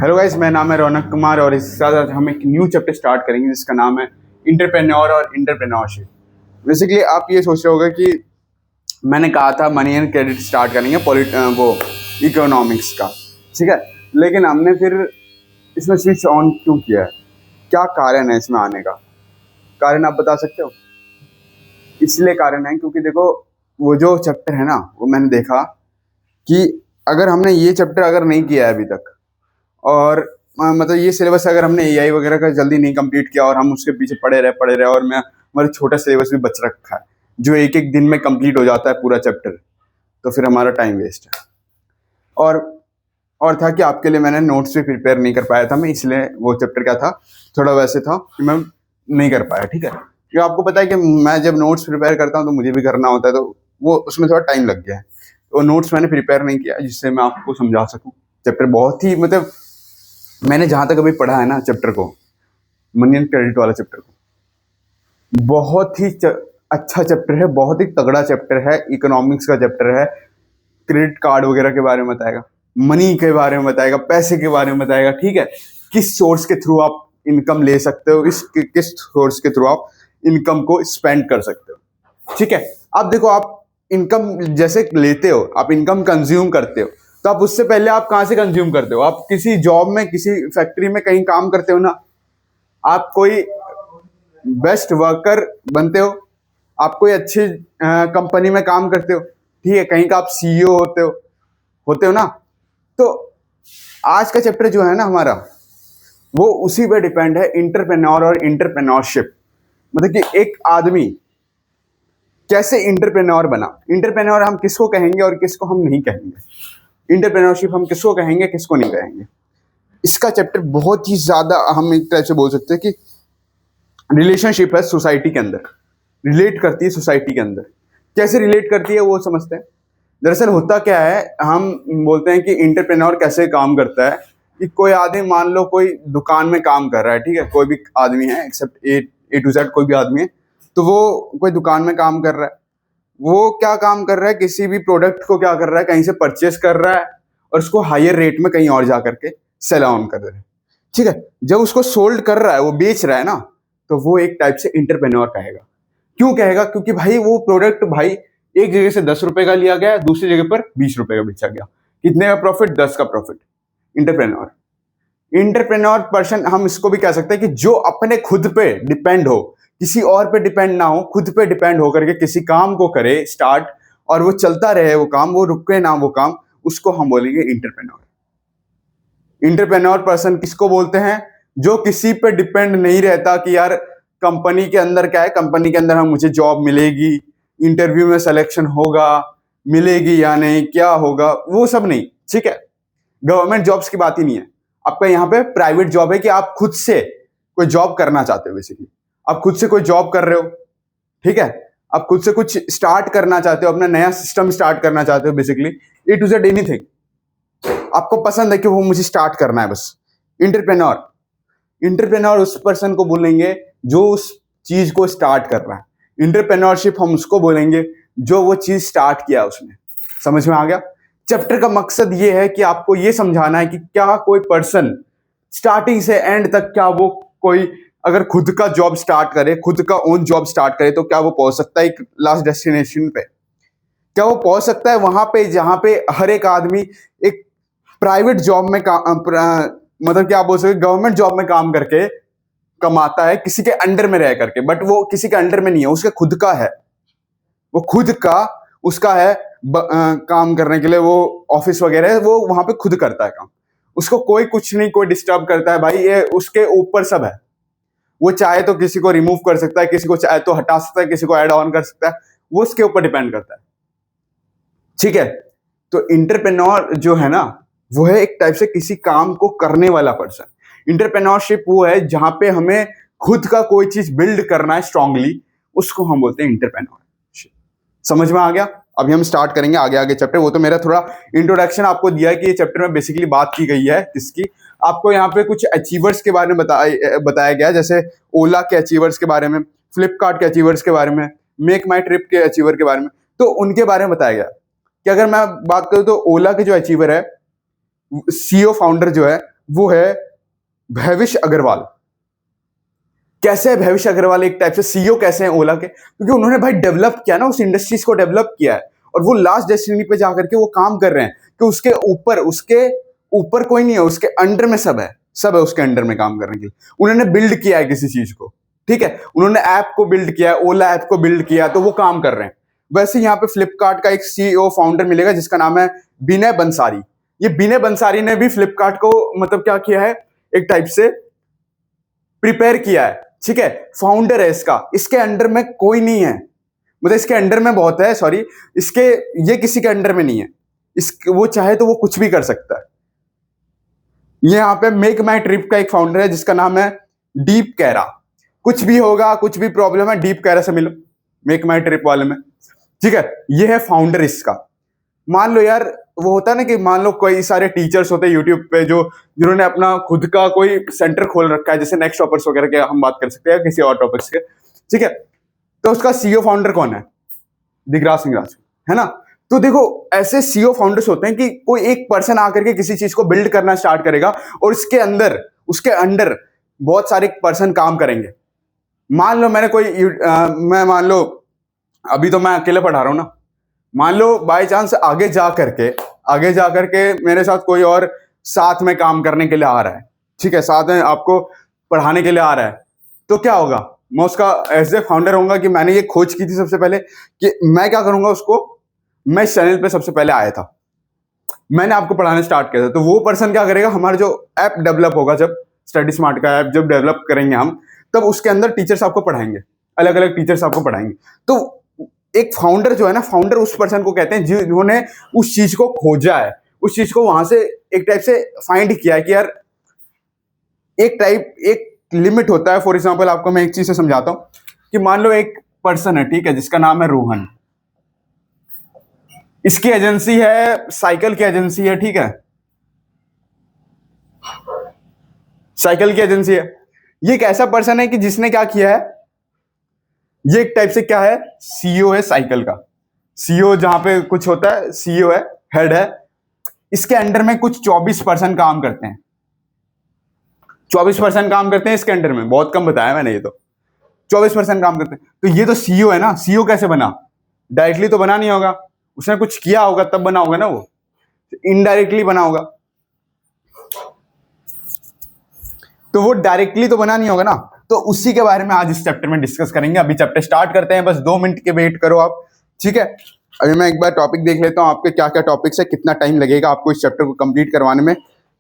Hello guys, मेरा नाम है रौनक कुमार और इसके साथ हम एक न्यू चैप्टर स्टार्ट करेंगे जिसका नाम है इंटरप्रेन्योर और इंटरप्रेन्योरशिप। बेसिकली आप ये सोच रहे होगे कि मैंने कहा था मनी एंड क्रेडिट स्टार्ट करेंगे वो इकोनॉमिक्स का, ठीक है। लेकिन हमने फिर इसमें स्विच ऑन क्यों किया है, क्या कारण है इसमें आने का? कारण आप बता सकते हो? इसलिए कारण है क्योंकि देखो, वो जो चैप्टर है ना, वो मैंने देखा कि अगर हमने ये चैप्टर अगर नहीं किया है अभी तक, और मतलब ये सिलेबस अगर हमने एआई वगैरह का जल्दी नहीं कंप्लीट किया और हम उसके पीछे पड़े रहे और मैं हमारा छोटा सिलेबस भी बच रखा है जो एक एक दिन में कंप्लीट हो जाता है पूरा चैप्टर, तो फिर हमारा टाइम वेस्ट है। और था कि आपके लिए मैंने नोट्स भी प्रिपेयर नहीं कर पाया था मैं, इसलिए वो चैप्टर क्या था, थोड़ा वैसे था कि मैं नहीं कर पाया, ठीक है। क्योंकि आपको पता है कि मैं जब नोट्स प्रिपेयर करता हूँ तो मुझे भी करना होता है, तो वो उसमें थोड़ा टाइम लग गया है। तो नोट्स मैंने प्रिपेयर नहीं किया जिससे मैं आपको समझा सकूँ। चैप्टर बहुत ही मतलब मैंने जहाँ तक अभी पढ़ा है ना चैप्टर को, मनी एंड क्रेडिट वाला चैप्टर को, बहुत ही अच्छा चैप्टर है, बहुत ही तगड़ा चैप्टर है। इकोनॉमिक्स का चैप्टर है, क्रेडिट कार्ड वगैरह के बारे में बताएगा, मनी के बारे में बताएगा, पैसे के बारे में बताएगा, ठीक है। किस सोर्स के थ्रू आप इनकम ले सकते हो, किस सोर्स के थ्रू आप इनकम को स्पेंड कर सकते हो, ठीक है। अब देखो, आप इनकम जैसे लेते हो, आप इनकम कंज्यूम करते हो, तो आप उससे पहले आप कहाँ से कंज्यूम करते हो? आप किसी जॉब में, किसी फैक्ट्री में कहीं काम करते हो ना, आप कोई बेस्ट वर्कर बनते हो, आप कोई अच्छी कंपनी में काम करते हो, ठीक है, कहीं का आप सीईओ होते हो ना। तो आज का चैप्टर जो है ना हमारा, वो उसी पे डिपेंड है, इंटरप्रेन्योर और इंटरप्रेन्योरशिप। मतलब कि एक आदमी कैसे इंटरप्रेन्योर बना। इंटरप्रेन्योर हम किसको कहेंगे और किसको हम नहीं कहेंगे, इंटरप्रेन्योरशिप हम किसको कहेंगे, किसको नहीं कहेंगे। इसका चैप्टर बहुत ही ज्यादा, हम एक तरह से बोल सकते हैं कि रिलेशनशिप है सोसाइटी के अंदर, रिलेट करती है सोसाइटी के अंदर। कैसे रिलेट करती है वो समझते हैं। दरअसल होता क्या है, हम बोलते हैं कि इंटरप्रेन्योर कैसे काम करता है कि कोई आदमी, मान लो कोई दुकान में काम कर रहा है, ठीक है, कोई भी आदमी है एक्सेप्ट ए टू जेड कोई भी आदमी है, तो वो कोई दुकान में काम कर रहा है। वो क्या काम कर रहा है, किसी भी प्रोडक्ट को क्या कर रहा है, कहीं से परचेस कर रहा है और उसको हायर रेट में कहीं और जा करके सेल ऑन कर रहा है, ठीक है। जब उसको सोल्ड कर रहा है, वो बेच रहा है ना, तो वो एक टाइप से इंटरप्रेन्योर कहेगा। क्यों कहेगा? क्योंकि भाई वो प्रोडक्ट भाई एक जगह से 10 रुपए का लिया गया, दूसरी जगह पर 20 रुपए का बेचा गया। कितने का प्रॉफिट? 10 का प्रॉफिट। इंटरप्रेन्योर पर्सन हम इसको भी कह सकते हैं कि जो अपने खुद पे डिपेंड हो, किसी और पे डिपेंड ना हो, खुद पे डिपेंड होकर के किसी काम को करे स्टार्ट, और वो चलता रहे वो काम, वो रुके ना वो काम, उसको हम बोलेंगे इंटरप्रेन्योर। इंटरप्रेन्योर पर्सन किसको बोलते हैं? जो किसी पे डिपेंड नहीं रहता कि यार कंपनी के अंदर क्या है, कंपनी के अंदर हम मुझे जॉब मिलेगी, इंटरव्यू में सिलेक्शन होगा, मिलेगी या नहीं, क्या होगा, वो सब नहीं, ठीक है। गवर्नमेंट जॉब्स की बात ही नहीं है। आपका यहाँ पे प्राइवेट जॉब है कि आप खुद से कोई जॉब करना चाहते हो। बेसिकली आप खुद से कोई जॉब कर रहे हो, ठीक है, आप खुद से कुछ स्टार्ट करना चाहते हो, अपना नया सिस्टम स्टार्ट करना चाहते हो। Basically A to Z anything आपको पसंद है कि वो मुझे स्टार्ट करना है बस। इंटरप्रेन्योर उस पर्सन को बोलेंगे जो उस चीज को स्टार्ट कर रहा है। इंटरप्रेन्योरशिप हम उसको बोलेंगे जो वो चीज स्टार्ट किया उसने। समझ में आ गया? चैप्टर का मकसद ये है कि आपको ये समझाना है कि क्या कोई पर्सन स्टार्टिंग से एंड तक, क्या वो कोई अगर खुद का जॉब स्टार्ट करे, खुद का ओन जॉब स्टार्ट करे, तो क्या वो पहुंच सकता है एक लास्ट डेस्टिनेशन पे? क्या वो पहुंच सकता है वहां पे जहां पे हर एक आदमी एक प्राइवेट जॉब में मतलब क्या बोल सकते, गवर्नमेंट जॉब में काम करके कमाता है, किसी के अंडर में रह करके, बट वो किसी के अंडर में नहीं है, उसका खुद का है, वो खुद का उसका है। काम करने के लिए वो ऑफिस वगैरह है, वो वहां पे खुद करता है काम, उसको कोई कुछ नहीं, कोई डिस्टर्ब करता है भाई, ये उसके ऊपर सब है। वो चाहे तो किसी को रिमूव कर सकता है, किसी को चाहे तो हटा सकता है, किसी को ऐड ऑन कर सकता है, वो उसके ऊपर डिपेंड करता है, ठीक है। तो इंटरप्रेन्योर जो है ना, वो है एक टाइप से किसी काम को करने वाला पर्सन। इंटरप्रेन्योरशिप वो है जहां पे हमें खुद का कोई चीज बिल्ड करना है स्ट्रांगली, उसको हम बोलते हैं इंटरप्रेन्योरशिप। समझ में आ गया? अभी हम स्टार्ट करेंगे आगे चैप्टर। वो तो मेरा थोड़ा इंट्रोडक्शन आपको दिया है कि ये चैप्टर में बेसिकली बात की गई है किसकी। आपको यहाँ पे कुछ अचीवर्स के बारे में बताया गया, जैसे ओला के अचीवर्स के बारे में, फ्लिपकार्ट के अचीवर्स के बारे में, मेक माई ट्रिप के अचीवर के बारे में, तो उनके बारे में बताया गया कि अगर मैं बात करूं तो ओला के जो अचीवर है, सीईओ फाउंडर जो है, वो है भविष्य अग्रवाल। कैसे है भविष्य अग्रवाल एक टाइप से सीईओ कैसे हैं ओला के? क्योंकि उन्होंने भाई डेवलप किया ना, उस इंडस्ट्रीज को डेवलप किया है, और वो लास्ट डेस्टिनी पे जाकर के वो काम कर रहे हैं कि उसके ऊपर कोई नहीं है, उसके अंडर में सब है उसके अंडर में काम करने के लिए। उन्होंने बिल्ड किया है किसी चीज को, ठीक है, उन्होंने ऐप को बिल्ड किया है, ओला ऐप को बिल्ड किया, तो वो काम कर रहे हैं। वैसे यहाँ पे फ्लिपकार्ट का एक सीईओ फाउंडर मिलेगा जिसका नाम है विनय बंसारी। ये विनय बंसारी ने भी फ्लिपकार्ट को मतलब क्या किया है, एक टाइप से प्रिपेयर किया है, ठीक है, फाउंडर है इसका, इसके अंडर में कोई नहीं है, मतलब इसके अंडर में बहुत है, सॉरी, ये किसी के अंडर में नहीं है, वो चाहे तो वो कुछ भी कर सकता है। ये यहाँ पे मेक माई ट्रिप का एक फाउंडर है जिसका नाम है डीप कैरा। कुछ भी होगा, कुछ भी प्रॉब्लम है, डीप कैरा से मिलो, मेक माई ट्रिप वाले में, ठीक है। ये है फाउंडर इसका। मान लो यार, वो होता है ना कि मान लो कोई सारे टीचर्स होते हैं यूट्यूब पे जिन्होंने अपना खुद का कोई सेंटर खोल रखा है, जैसे नेक्स्ट टॉपर्स वगैरह के हम बात कर सकते हैं, किसी और टॉपिक्स के, ठीक है। तो उसका सीईओ फाउंडर कौन है? दिगराज सिंह राजू, है ना। तो देखो, ऐसे सीईओ फाउंडर्स होते हैं कि कोई एक पर्सन आकर के किसी चीज को बिल्ड करना स्टार्ट करेगा और उसके अंडर बहुत सारे पर्सन काम करेंगे। मान लो मैं मान लो अभी तो मैं अकेले पढ़ा रहा हूं ना, मान लो बाय चांस आगे जा करके मेरे साथ कोई और साथ में काम करने के लिए आ रहा है, ठीक है, साथ में आपको पढ़ाने के लिए आ रहा है, तो क्या होगा, मैं उसका एज ए फाउंडर होऊंगा कि मैंने ये खोज की थी सबसे पहले कि मैं क्या करूंगा, मैं इस चैनल पे सबसे पहले आया था, मैंने आपको पढ़ाना स्टार्ट किया था। तो वो पर्सन क्या करेगा, हमारा जो ऐप डेवलप होगा, जब स्टडी स्मार्ट का ऐप जब डेवलप करेंगे हम, तब उसके अंदर टीचर्स आपको पढ़ाएंगे, अलग अलग टीचर्स आपको पढ़ाएंगे। तो एक फाउंडर जो है ना, फाउंडर उस पर्सन को कहते हैं जिन्होंने उस चीज को खोजा है, उस चीज को वहां से एक टाइप से फाइंड किया है कि यार एक लिमिट होता है। फॉर एग्जांपल आपको मैं एक चीज से समझाता हूं कि मान लो एक पर्सन है, ठीक है, जिसका नाम है रोहन, इसकी एजेंसी है, साइकिल की एजेंसी है, ठीक है, साइकिल की एजेंसी है। ये एक ऐसा पर्सन है कि जिसने क्या किया है, ये एक टाइप से क्या है, सीईओ है साइकिल का। सीईओ जहां पे कुछ होता है, सीईओ है, हेड है, इसके अंडर में कुछ 24% काम करते हैं, 24% काम करते हैं इसके अंडर में, बहुत कम बताया मैंने, ये तो 24% काम करते हैं। तो ये तो सीईओ है ना, सीईओ कैसे बना? डायरेक्टली तो बना नहीं होगा, उसने कुछ किया होगा तब बना होगा ना, वो इनडायरेक्टली बना होगा, तो वो डायरेक्टली तो बना नहीं होगा ना। तो उसी के बारे में आज इस चैप्टर में डिस्कस करेंगे। अभी चैप्टर स्टार्ट करते हैं, बस 2 मिनट के वेट करो आप, ठीक है। अभी मैं एक बार टॉपिक देख लेता हूं, आपके क्या क्या टॉपिक्स है, कितना टाइम लगेगा आपको इस चैप्टर को कंप्लीट करवाने में।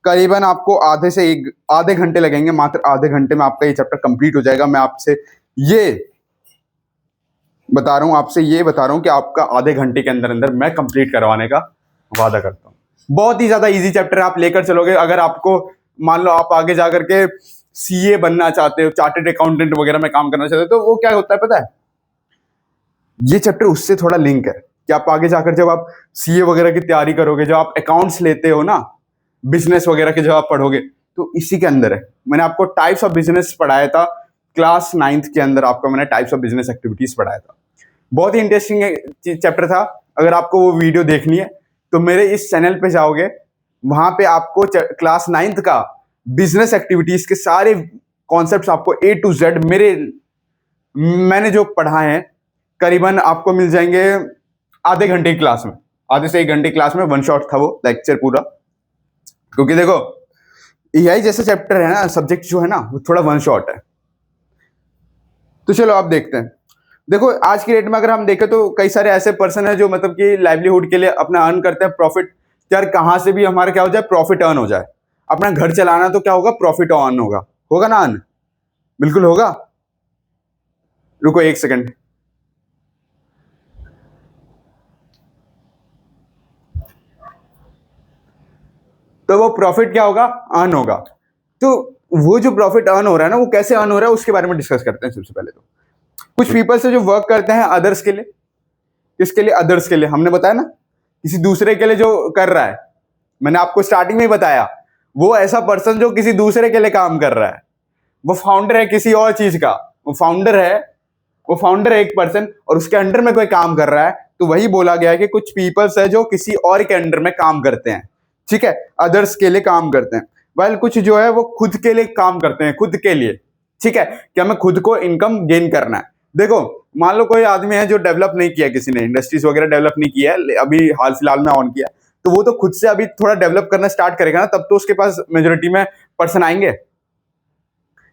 करीबन आपको आधे घंटे लगेंगे, मात्र आधे घंटे में आपका ये चैप्टर कंप्लीट हो जाएगा। मैं आपसे ये बता रहा हूं कि आपका आधे घंटे के अंदर अंदर मैं कंप्लीट करवाने का वादा करता हूं। बहुत ही ज्यादा इजी चैप्टर आप लेकर चलोगे। अगर आपको मान लो आप आगे जाकर के सीए बनना चाहते हो, चार्टर्ड अकाउंटेंट वगैरह में काम करना चाहते हो, तो वो क्या होता है पता है, ये चैप्टर उससे थोड़ा लिंक है कि आप आगे जाकर जब आप सीए वगैरह की तैयारी करोगे, जब आप अकाउंट्स लेते हो ना, बिजनेस वगैरह के जब आप पढ़ोगे, तो इसी के अंदर है। मैंने आपको टाइप्स ऑफ बिजनेस पढ़ाया था क्लास 9th के अंदर, आपको मैंने टाइप्स ऑफ बिजनेस एक्टिविटीज पढ़ाया था। बहुत ही इंटरेस्टिंग चैप्टर था। अगर आपको वो वीडियो देखनी है तो मेरे इस चैनल पे जाओगे, वहां पे आपको क्लास 9th का बिजनेस एक्टिविटीज के सारे कॉन्सेप्ट्स आपको A to Z मैंने जो पढ़ाए हैं, करीबन आपको मिल जाएंगे आधे घंटे की क्लास में, आधे से 1 घंटे क्लास में। 1 शॉट था वो लेक्चर पूरा, क्योंकि देखो एआई जैसा चैप्टर है ना, सब्जेक्ट जो है ना, वो थोड़ा 1 शॉट है। तो चलो आप देखते हैं। देखो आज की डेट में अगर हम देखें तो कई सारे ऐसे पर्सन है जो मतलब कि लाइवलीहुड के लिए अपना अर्न करते हैं, प्रॉफिट। यार कहां से भी हमारा क्या हो जाए, प्रॉफिट अर्न हो जाए। अपना घर चलाना तो क्या होगा, प्रॉफिट अर्न होगा ना, अर्न बिल्कुल होगा। रुको 1 सेकंड, तो वो प्रॉफिट क्या होगा, अर्न होगा। तो वो जो प्रॉफिट अर्न हो रहा है ना, वो कैसे अर्न हो रहा है उसके बारे में डिस्कस करते हैं। सबसे पहले तो कुछ पीपल से जो वर्क करते हैं अदर्स के लिए, किसके लिए, अदर्स के लिए। हमने बताया ना, किसी दूसरे के लिए जो कर रहा है, मैंने आपको स्टार्टिंग में ही बताया, वो ऐसा पर्सन जो किसी दूसरे के लिए काम कर रहा है, वो फाउंडर है किसी और चीज का, वो फाउंडर है एक पर्सन, और उसके अंडर में कोई काम कर रहा है। तो वही बोला गया है कि कुछ पीपल्स है जो किसी और के अंडर में काम करते हैं, ठीक है, अदर्स के लिए काम करते हैं। वाइल कुछ जो है वो खुद के लिए काम करते हैं, खुद के लिए, ठीक है, कि हमें खुद को इनकम गेन करना है। देखो मान लो कोई आदमी है जो डेवलप नहीं किया, किसी ने इंडस्ट्रीज वगैरह डेवलप नहीं किया है, अभी हाल फिलहाल में ऑन किया, तो वो तो खुद से अभी थोड़ा डेवलप करना स्टार्ट करेगा ना, तब तो उसके पास मेजोरिटी में पर्सन आएंगे।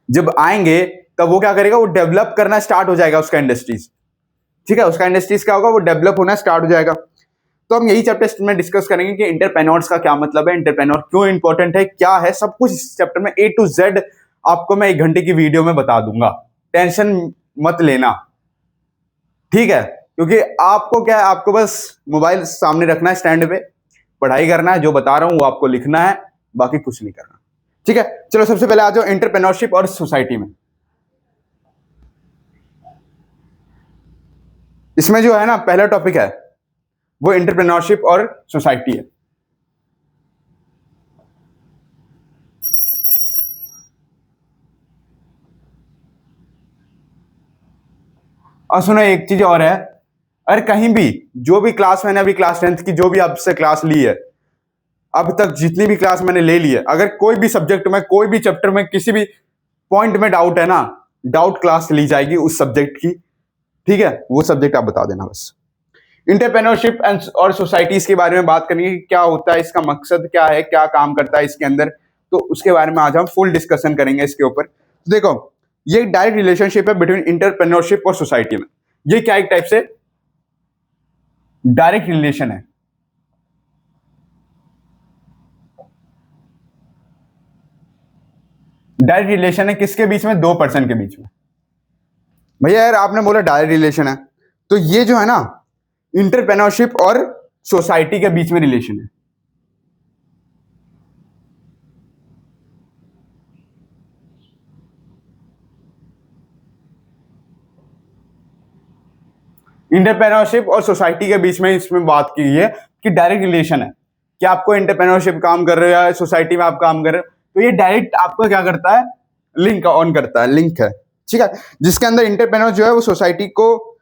जब आएंगे तब वो क्या करेगा, वो डेवलप करना स्टार्ट हो जाएगा उसका इंडस्ट्रीज, ठीक है, उसका इंडस्ट्रीज क्या होगा, वो डेवलप होना स्टार्ट हो जाएगा। तो हम यही चैप्टर में डिस्कस करेंगे कि इंटरप्रेन्योर्स का क्या मतलब है, इंटरप्रेन्योर क्यों इंपॉर्टेंट है, क्या है, सब कुछ इस चैप्टर में A to Z आपको मैं 1 घंटे की वीडियो में बता दूंगा, टेंशन मत लेना, ठीक है, क्योंकि आपको क्या है, आपको बस मोबाइल सामने रखना है स्टैंड पे, पढ़ाई करना है, जो बता रहा हूं वो आपको लिखना है, बाकी कुछ नहीं करना, ठीक है। चलो सबसे पहले आ जाओ एंटरप्रेन्योरशिप और सोसाइटी में। इसमें जो है ना पहला टॉपिक है वो एंटरप्रेन्योरशिप और सोसाइटी है। और सुनो एक चीज और है, अरे कहीं भी जो भी क्लास मैंने अभी क्लास 10th की जो भी आपसे क्लास ली है, अब तक जितनी भी क्लास मैंने ले ली है, अगर कोई भी सब्जेक्ट में, कोई भी चैप्टर में, किसी भी पॉइंट में डाउट है ना, डाउट क्लास ली जाएगी उस सब्जेक्ट की, ठीक है, वो सब्जेक्ट आप बता देना बस। इंटरप्रेन्योरशिप और सोसाइटीज के बारे में बात करेंगे कि क्या होता है, इसका मकसद क्या है, क्या काम करता है इसके अंदर, तो उसके बारे में आज हम फुल डिस्कशन करेंगे इसके ऊपर। तो देखो ये डायरेक्ट रिलेशनशिप है बिटवीन इंटरप्रेन्योरशिप और सोसाइटी में। ये क्या एक टाइप से डायरेक्ट रिलेशन है। डायरेक्ट रिलेशन है किसके बीच में, 2 पर्सन के बीच में। भैया यार आपने बोला डायरेक्ट रिलेशन है, तो ये जो है ना इंटरप्रेन्योरशिप और सोसाइटी के बीच में रिलेशन है। इंटरप्रेन्योरशिप और सोसाइटी के बीच में इसमें बात की है कि डायरेक्ट रिलेशन है, कि आपको इंटरप्रेन्योरशिप काम कर रहे हो या सोसाइटी में आप काम कर रहे हो, तो ये डायरेक्ट आपको क्या करता है, लिंक ऑन करता है, लिंक है, ठीक है, जिसके अंदर इंटरप्रेन्योर जो है वो सोसाइटी को,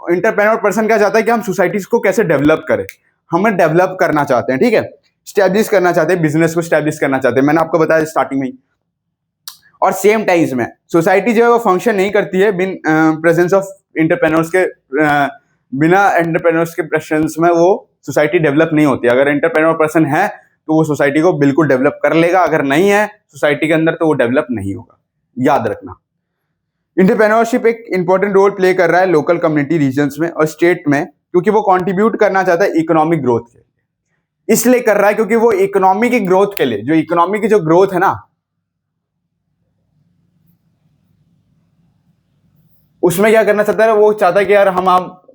इंटरप्रेन्योर पर्सन क्या चाहता है कि हम सोसाइटीज को कैसे डेवलप करें, हमें डेवलप करना चाहते हैं, ठीक है, स्टैब्लिश करना चाहते हैं, बिजनेस को स्टैब्लिश करना चाहते हैं, मैंने आपको बताया स्टार्टिंग में ही। और सेम टाइम्स में सोसाइटी जो है वो फंक्शन नहीं करती है बिन प्रेजेंस ऑफ इंटरप्रेन्योर्स के, बिना एंटरप्रेन्योर्स के प्रेजेंस में वो सोसाइटी डेवलप नहीं होती। अगर एंटरप्रेन्योर पर्सन है तो वो सोसाइटी को बिल्कुल डेवलप कर लेगा, अगर नहीं है सोसाइटी के अंदर तो वो डेवलप नहीं होगा, याद रखना। इंटरप्रेन्योरशिप एक इंपॉर्टेंट रोल प्ले कर रहा है लोकल कम्युनिटी रीजन्स में और स्टेट में, क्योंकि वो कंट्रीब्यूट करना चाहता है इकोनॉमिक ग्रोथ के लिए। इसलिए कर रहा है क्योंकि वो इकोनॉमी की ग्रोथ के लिए, जो इकोनॉमी की जो ग्रोथ है ना, उसमें क्या करना चाहता है, वो चाहता है कि यार हम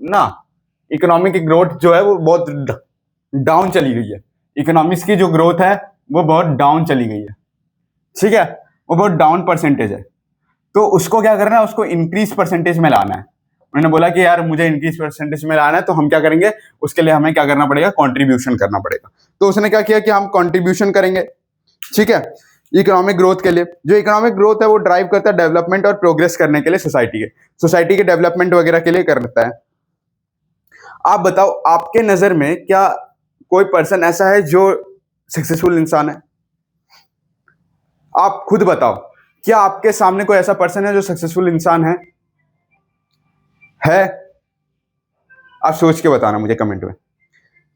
ना इकोनॉमी की ग्रोथ जो है वो बहुत डाउन चली गई है, इकोनॉमिक्स की जो ग्रोथ है वो बहुत डाउन चली गई है, ठीक है, वो बहुत डाउन परसेंटेज है, तो उसको क्या करना है, उसको इंक्रीज परसेंटेज में लाना है। उन्होंने बोला कि यार मुझे इंक्रीज परसेंटेज में लाना है, तो हम क्या करेंगे, उसके लिए हमें क्या करना पड़ेगा, कंट्रीब्यूशन करना पड़ेगा। तो उसने क्या किया कि हम कंट्रीब्यूशन करेंगे, ठीक है, इकोनॉमिक ग्रोथ के लिए। जो इकोनॉमिक ग्रोथ है वो ड्राइव करता है डेवलपमेंट और प्रोग्रेस करने के लिए, सोसाइटी के डेवलपमेंट वगैरह के लिए करता है। आप बताओ आपके नजर में क्या कोई पर्सन ऐसा है जो सक्सेसफुल इंसान है? आप खुद बताओ, क्या आपके सामने कोई ऐसा पर्सन है जो सक्सेसफुल इंसान है? आप सोच के बताना मुझे कमेंट में,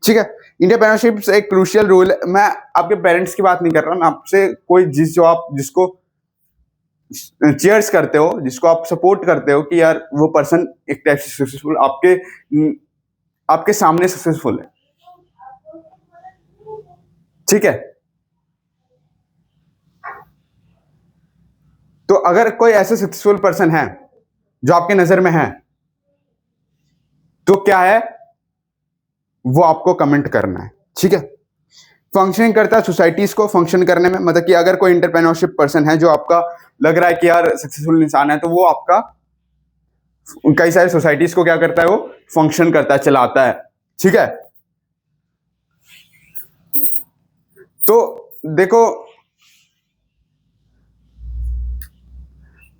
ठीक है। इंटरप्रेन्योरशिप एक क्रूशियल रोल है। मैं आपके पेरेंट्स की बात नहीं कर रहा, मैं आपसे कोई जिसको चीयर्स करते हो, जिसको आप सपोर्ट करते हो कि यार वो पर्सन एक टाइप से सक्सेसफुल आपके सामने सक्सेसफुल है, ठीक है। तो अगर कोई ऐसा सक्सेसफुल पर्सन है जो आपके नजर में है, तो क्या है, वो आपको कमेंट करना है, ठीक है। फंक्शनिंग करता है सोसाइटीज को फंक्शन करने में, मतलब कि अगर कोई इंटरप्रेन्योरशिप पर्सन है जो आपका लग रहा है कि यार सक्सेसफुल इंसान है, तो वो आपका कई सारी सोसाइटीज को क्या करता है, वो फंक्शन करता है, चलाता है, ठीक है। तो देखो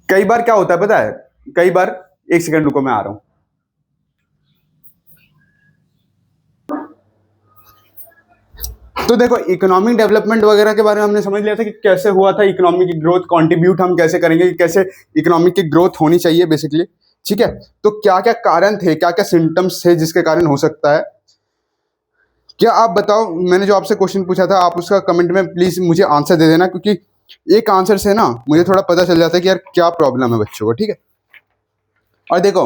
कई बार क्या होता है पता है, कई बार, एक सेकंड रुको मैं आ रहा हूं। तो तो देखो इकोनॉमिक डेवलपमेंट वगैरह के बारे में हमने समझ लिया था कि कैसे हुआ था इकोनॉमिक की ग्रोथ, कंट्रीब्यूट हम कैसे करेंगे, कैसे इकोनॉमिक की ग्रोथ होनी चाहिए बेसिकली, ठीक है। तो क्या क्या कारण थे, क्या क्या सिम्टम्स थे जिसके कारण हो सकता है, क्या आप बताओ। मैंने जो आपसे क्वेश्चन पूछा था आप उसका कमेंट में प्लीज मुझे आंसर दे देना, क्योंकि एक आंसर से ना मुझे थोड़ा पता चल जाता है कि यार क्या प्रॉब्लम है बच्चों को, ठीक है। और देखो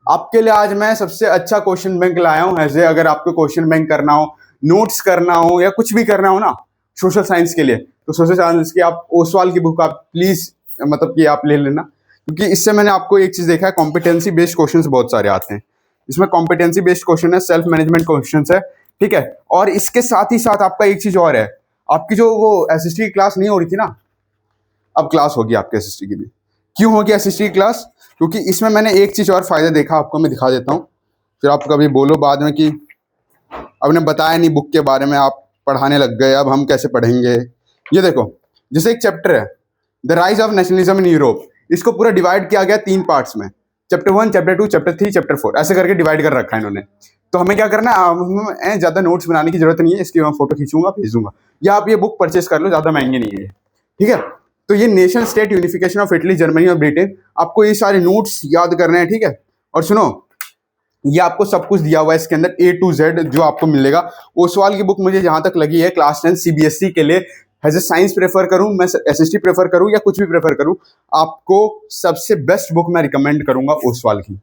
आपके लिए आज मैं सबसे अच्छा क्वेश्चन बैंक लाया हूं। ऐसे अगर आपको क्वेश्चन बैंक करना हो, नोट्स करना हो या कुछ भी करना हो ना सोशल साइंस के लिए, तो सोशल साइंस की आप ओसवाल की बुक आप प्लीज मतलब कि आप ले लेना, क्योंकि इससे मैंने आपको एक चीज देखा है, कॉम्पिटेंसी बेस्ड क्वेश्चंस बहुत सारे आते हैं इसमें। कॉम्पिटेंसी बेस्ड क्वेश्चन है, सेल्फ मैनेजमेंट क्वेश्चन है, ठीक है। और इसके साथ ही साथ आपका एक चीज और है, आपकी जो वो एसएसटी की क्लास नहीं हो रही थी ना, अब क्लास होगी आपके एसएसटी की भी। क्यों होगी एसएसटी की क्लास? क्योंकि इसमें मैंने एक चीज और फायदा देखा, आपको मैं दिखा देता हूँ, फिर आप कभी बोलो बाद में कि आपने बताया नहीं बुक के बारे में, आप पढ़ाने लग गए, अब हम कैसे पढ़ेंगे। ये देखो जैसे एक चैप्टर है the rise of nationalism in Europe, इसको पूरा डिवाइड किया गया 3 पार्ट्स में, चैप्टर 1, चैप्टर 2, चैप्टर 3, चैप्टर 4, ऐसे करके डिवाइड कर रखा है इन्होंने। तो हमें क्या करना है, हमें ज्यादा नोट्स बनाने की जरूरत नहीं है, इसकी मैं फोटो खींचूंगा भेज दूंगा, या आप ये बुक परचेस कर लो, ज्यादा महंगी नहीं है, ठीक है। तो ये nation state unification of Italy, Germany और ब्रिटेन, आपको ये सारे नोट्स याद करने हैं, ठीक है। और सुनो ये आपको सब कुछ दिया हुआ है इसके अंदर A to Z जो आपको मिलेगा। ओसवाल की बुक मुझे जहां तक लगी है क्लास 10 सीबीएसई के लिए, एज ए साइंस प्रेफर करूं मैं, एसएसटी प्रेफर करूं या कुछ भी प्रेफर करूं, आपको सबसे बेस्ट बुक मैं रिकमेंड करूंगा ओसवाल की,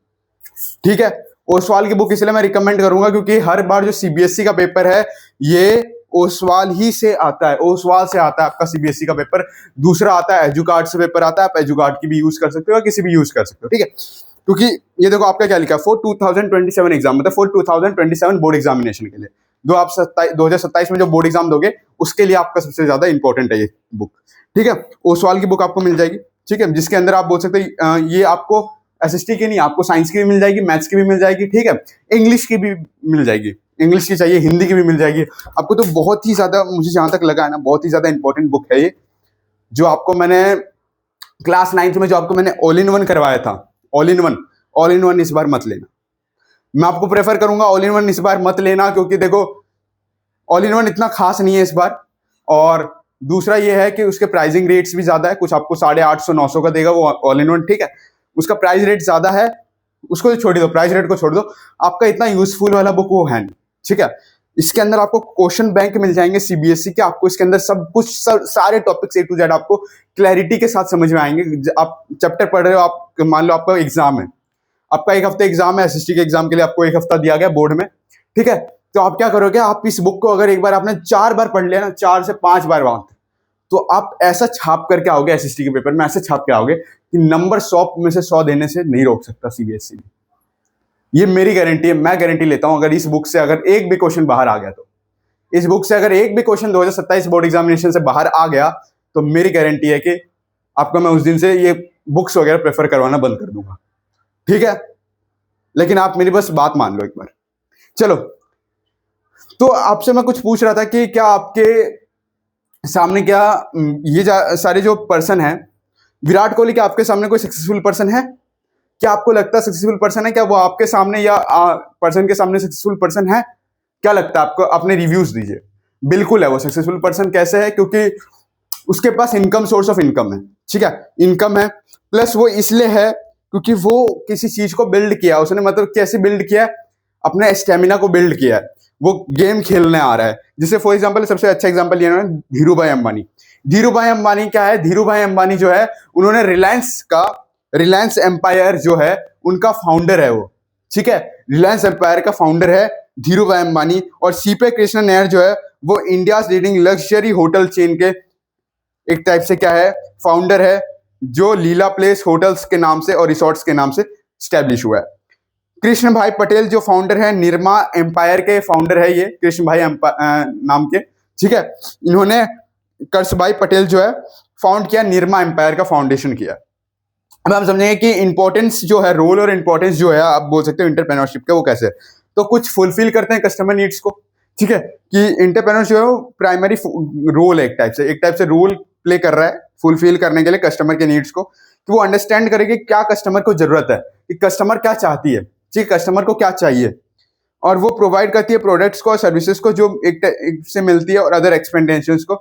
ठीक है। ओसवाल की बुक इसलिए मैं रिकमेंड करूंगा क्योंकि हर बार जो सीबीएसई का पेपर है ये ओसवाल ही से आता है, ओसवाल से आता है आपका सीबीएसई का पेपर। दूसरा आता है एजुकार्ड से पेपर आता है, आप एजुकार्ड की भी यूज कर सकते हो या किसी भी यूज कर सकते हो, ठीक है। क्योंकि ये देखो आपका क्या लिखा है, फॉर 2027 एग्जाम, मतलब फॉर 2027 बोर्ड एग्जामिनेशन के लिए, 2027 में जो बोर्ड एग्जाम दोगे उसके लिए आपका सबसे ज्यादा इंपॉर्टेंट है ये बुक, ठीक है। ओसवाल की बुक आपको मिल जाएगी, ठीक है, जिसके अंदर आप बोल सकते हैं ये आपको एसएसटी की नहीं, आपको साइंस की भी मिल जाएगी, मैथ्स की भी मिल जाएगी, ठीक है, इंग्लिश की भी मिल जाएगी, इंग्लिश की चाहिए हिंदी की भी मिल जाएगी आपको। तो बहुत ही ज्यादा मुझे जहां तक लगा है ना, बहुत ही ज्यादा इंपॉर्टेंट बुक है ये, जो आपको मैंने क्लास 9th में जो आपको मैंने ऑल इन वन करवाया था, ऑल इन वन इस बार मत लेना। मैं आपको प्रेफर करूंगा ऑल इन वन इस बार मत लेना, क्योंकि देखो ऑल इन वन इतना खास नहीं है इस बार। और दूसरा ये है कि उसके प्राइसिंग रेट्स भी ज्यादा है, कुछ आपको 850 900 का देगा वो ऑल इन वन, ठीक है, उसका प्राइस रेट ज्यादा है, उसको तो छोड़ दो, प्राइस रेट को छोड़ दो, आपका इतना यूजफुल वाला बुक वो है नहीं, ठीक है। इसके अंदर आपको क्वेश्चन बैंक मिल जाएंगे सीबीएसई के, आपको इसके अंदर सब कुछ सारे टॉपिक्स A to Z आपको क्लैरिटी के साथ समझ में आएंगे। आप चैप्टर पढ़ रहे हो, आप मान लो आपका एग्जाम है, आपका 1 हफ्ते एग्जाम है, एसएसटी के एग्जाम के लिए आपको 1 हफ्ता दिया गया बोर्ड में, ठीक है। तो आप क्या करोगे, आप इस बुक को अगर एक बार आपने 4 बार पढ़ लिया ना, 4 से 5 बार बात, तो आप ऐसा छाप करके आओगे एसएसटी के पेपर में, ऐसे छाप के आओगे कि नंबर 100 में से 100 देने से नहीं रोक सकता सीबीएसई। ये मेरी गारंटी है, मैं गारंटी लेता हूं, अगर इस बुक से अगर एक भी क्वेश्चन बाहर आ गया, तो इस बुक से अगर एक भी क्वेश्चन 2027 बोर्ड एग्जामिनेशन से बाहर आ गया, तो मेरी गारंटी है कि आपको मैं उस दिन से ये बुक्स वगैरह प्रेफर करवाना बंद कर दूंगा, ठीक है। लेकिन आप मेरी बस बात मान लो एक बार। चलो, तो आपसे मैं कुछ पूछ रहा था कि क्या आपके सामने क्या ये सारे जो पर्सन है, विराट कोहली, क्या आपके सामने कोई सक्सेसफुल पर्सन है? क्या आपको लगता है सक्सेसफुल पर्सन है? क्या वो आपके सामने या पर्सन के सामने सक्सेसफुल पर्सन है? क्या लगता है आपको? अपने रिव्यूज दीजिए। बिल्कुल है वो सक्सेसफुल पर्सन। कैसे है? क्योंकि उसके पास इनकम, सोर्स ऑफ इनकम है, ठीक है, इनकम है, प्लस वो इसलिए है क्योंकि वो किसी चीज को बिल्ड किया उसने, मतलब कैसे बिल्ड किया, अपने स्टेमिना को बिल्ड किया है, वो गेम खेलने आ रहा है। जैसे फॉर एग्जांपल सबसे अच्छा एग्जांपल ये है धीरू भाई अंबानी। धीरू भाई अंबानी क्या है, धीरू भाई अंबानी जो है उन्होंने रिलायंस एम्पायर जो है उनका फाउंडर है वो, ठीक है, रिलायंस एम्पायर का फाउंडर है धीरू भाई अंबानी। और सीपे कृष्णन नायर जो है वो India leading luxury hotel chain के एक टाइप से क्या है, फाउंडर है, जो लीला प्लेस होटल्स के नाम से और रिसोर्ट्स के नाम से स्टैब्लिश हुआ है। कृष्ण भाई पटेल जो फाउंडर है, निरमा एम्पायर के फाउंडर है ये कृष्ण भाई नाम के, ठीक है, इन्होंने कर्ष भाई पटेल जो है फाउंड किया, निरमा एम्पायर का फाउंडेशन किया। अब हम समझेंगे कि इंपॉर्टेंस जो है, रोल और इंपॉर्टेंस जो है आप बोल सकते हो एंटरप्रेन्योरशिप का, वो कैसे है। तो कुछ फुलफिल करते हैं कस्टमर नीड्स को, ठीक है, कि एंटरप्रेन्योर जो है वो प्राइमरी रोल है, एक टाइप से रोल प्ले कर रहा है फुलफिल करने के लिए कस्टमर के नीड्स को, कि वो अंडरस्टैंड करे कि क्या कस्टमर को जरूरत है, कि कस्टमर क्या चाहती है, ठीक, कस्टमर को क्या चाहिए। और वो प्रोवाइड करती है प्रोडक्ट्स को और सर्विसेज को जो एक से मिलती है और अदर एक्सपेंडेशंस को।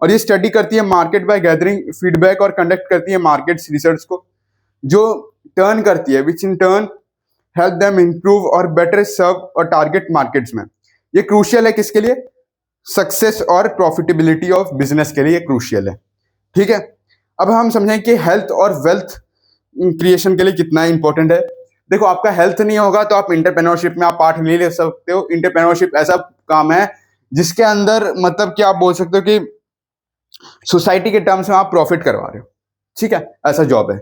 और ये स्टडी करती है मार्केट बाय गैदरिंग फीडबैक और कंडक्ट करती है मार्केट्स रिसर्च को, जो टर्न करती है which in turn help them improve और बेटर सर्व और टारगेट मार्केट्स में। ये क्रूशियल है किसके लिए? सक्सेस और प्रॉफिटेबिलिटी ऑफ बिजनेस के लिए क्रूशियल है। ठीक है, अब हम समझें कि हेल्थ और वेल्थ क्रिएशन के लिए कितना इंपॉर्टेंट है। देखो, आपका हेल्थ नहीं होगा तो आप इंटरप्रेन्योरशिप में आप पार्ट नहीं ले सकते हो। इंटरप्रेन्योरशिप ऐसा काम है जिसके अंदर मतलब कि आप बोल सकते हो कि सोसाइटी के टर्म्स में आप प्रॉफिट करवा रहे हो। ठीक है, ऐसा जॉब है।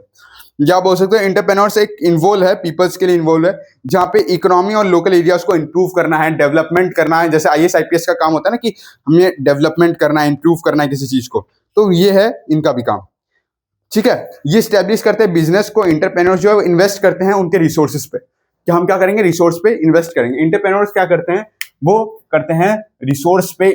या बोल सकते हो इंटरप्रेन्योर्स एक इन्वॉल्व है, पीपल्स के लिए इन्वॉल्व है, जहाँ पे इकोनॉमी और लोकल एरियाज को इंप्रूव करना है, डेवलपमेंट करना है। जैसे आईएएस आईपीएस का काम होता है ना कि हमें डेवलपमेंट करना है, इंप्रूव करना है किसी चीज को, तो ये है इनका भी काम। ठीक है, ये स्टैब्लिश करते हैं बिजनेस को। इंटरप्रेन्योर्स जो है इन्वेस्ट करते हैं उनके रिसोर्सेज पे, कि हम क्या करेंगे, रिसोर्स पे इन्वेस्ट करेंगे। इंटरप्रेन्योर्स क्या करते हैं, वो करते हैं रिसोर्स पे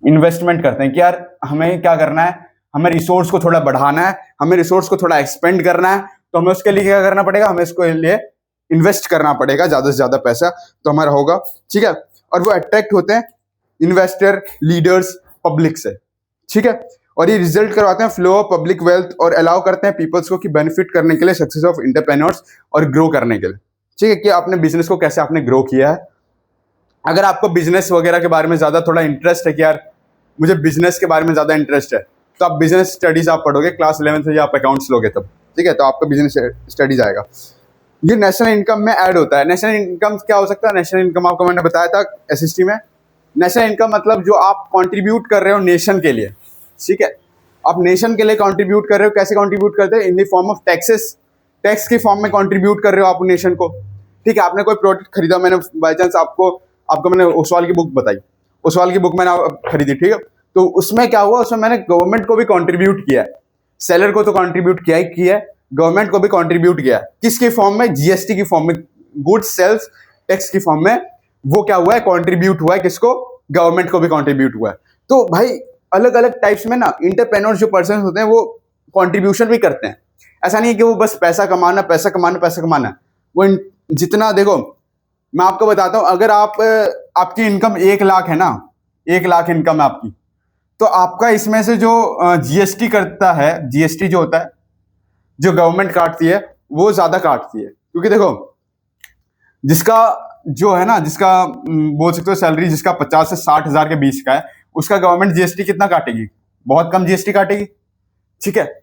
इन्वेस्टमेंट करते हैं कि यार हमें क्या करना है, हमें रिसोर्स को थोड़ा बढ़ाना है, हमें रिसोर्स को थोड़ा एक्सपेंड करना है, तो हमें उसके लिए क्या करना पड़ेगा, हमें इसके लिए इन्वेस्ट करना पड़ेगा, ज्यादा से ज्यादा पैसा तो हमारा होगा। ठीक है, और वो अट्रैक्ट होते हैं इन्वेस्टर, लीडर्स, पब्लिक से। ठीक है, और ये रिजल्ट करवाते हैं फ्लो ऑफ पब्लिक वेल्थ और अलाउ करते हैं पीपल्स को कि बेनिफिट करने के लिए सक्सेस ऑफ इंटरप्रेन्योर्स और ग्रो करने के लिए। ठीक है, कि आपने बिजनेस को कैसे आपने ग्रो किया है। अगर आपको बिजनेस वगैरह के बारे में ज्यादा थोड़ा इंटरेस्ट है कि यार मुझे बिजनेस के बारे में ज्यादा इंटरेस्ट है, तो आप बिजनेस स्टडीज आप पढ़ोगे क्लास 11 से, या आप अकाउंट्स लोगे तब। ठीक है, तो आपका बिजनेस स्टडीज आएगा। ये नेशनल इनकम में ऐड होता है। नेशनल इनकम क्या हो सकता है? नेशनल इनकम आपको मैंने बताया था एसएसटी में। नेशनल इनकम मतलब जो आप कंट्रीब्यूट कर रहे हो नेशन के लिए। ठीक है, आप नेशन के लिए कंट्रीब्यूट कर रहे हो। कैसे कंट्रीब्यूट करते हैं? In the form of taxes, tax के फॉर्म में कंट्रीब्यूट कर रहे हो आप नेशन को। ठीक है, आपने कोई प्रोडक्ट खरीदा, मैंने बाई चांस आपको मैंने ओसवाल की बुक बताई, ओसवाल की बुक मैंने खरीदी। ठीक है, तो उसमें क्या हुआ, उसमें मैंने गवर्नमेंट को भी कंट्रीब्यूट किया है। सेलर को तो कंट्रीब्यूट किया ही किया है, गवर्नमेंट को भी कंट्रीब्यूट किया है। किसके फॉर्म में? जीएसटी की फॉर्म में, गुड्स सेल्स टैक्स की फॉर्म में। वो क्या हुआ है, कंट्रीब्यूट हुआ है। किसको? गवर्नमेंट को भी कंट्रीब्यूट हुआ है। तो भाई अलग अलग टाइप्स में ना इंटरप्रेन्योर जो पर्सन होते हैं वो कंट्रीब्यूशन भी करते हैं। ऐसा नहीं है कि वो बस पैसा कमाना पैसा कमाना पैसा कमाना। वो जितना, देखो मैं आपको बताता हूं, अगर आपकी इनकम 1 लाख है ना, 1 लाख इनकम है आपकी, तो आपका इसमें से जो जीएसटी करता है, जीएसटी जो होता है जो गवर्नमेंट काटती है, वो ज्यादा काटती है। क्योंकि देखो जिसका जो है ना, जिसका बोल सकते हो सैलरी जिसका 50 से 60 हजार के बीच का है, उसका गवर्नमेंट जीएसटी कितना काटेगी? बहुत कम जीएसटी काटेगी। ठीक है,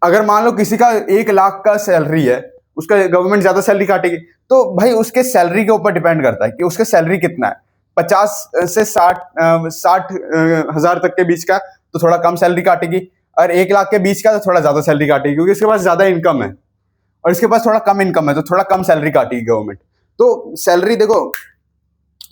अगर मान लो किसी का 1 लाख का सैलरी है, उसका गवर्नमेंट ज्यादा सैलरी काटेगी। तो भाई उसके सैलरी के ऊपर डिपेंड करता है कि उसका सैलरी कितना है। 50 से 60 हजार तक के बीच का तो थोड़ा कम सैलरी काटेगी, और 1 लाख के बीच का तो थोड़ा ज्यादा सैलरी काटेगी, क्योंकि उसके पास ज्यादा इनकम है और इसके पास थोड़ा कम इनकम है, तो थोड़ा कम सैलरी काटेगी गवर्नमेंट। तो सैलरी देखो,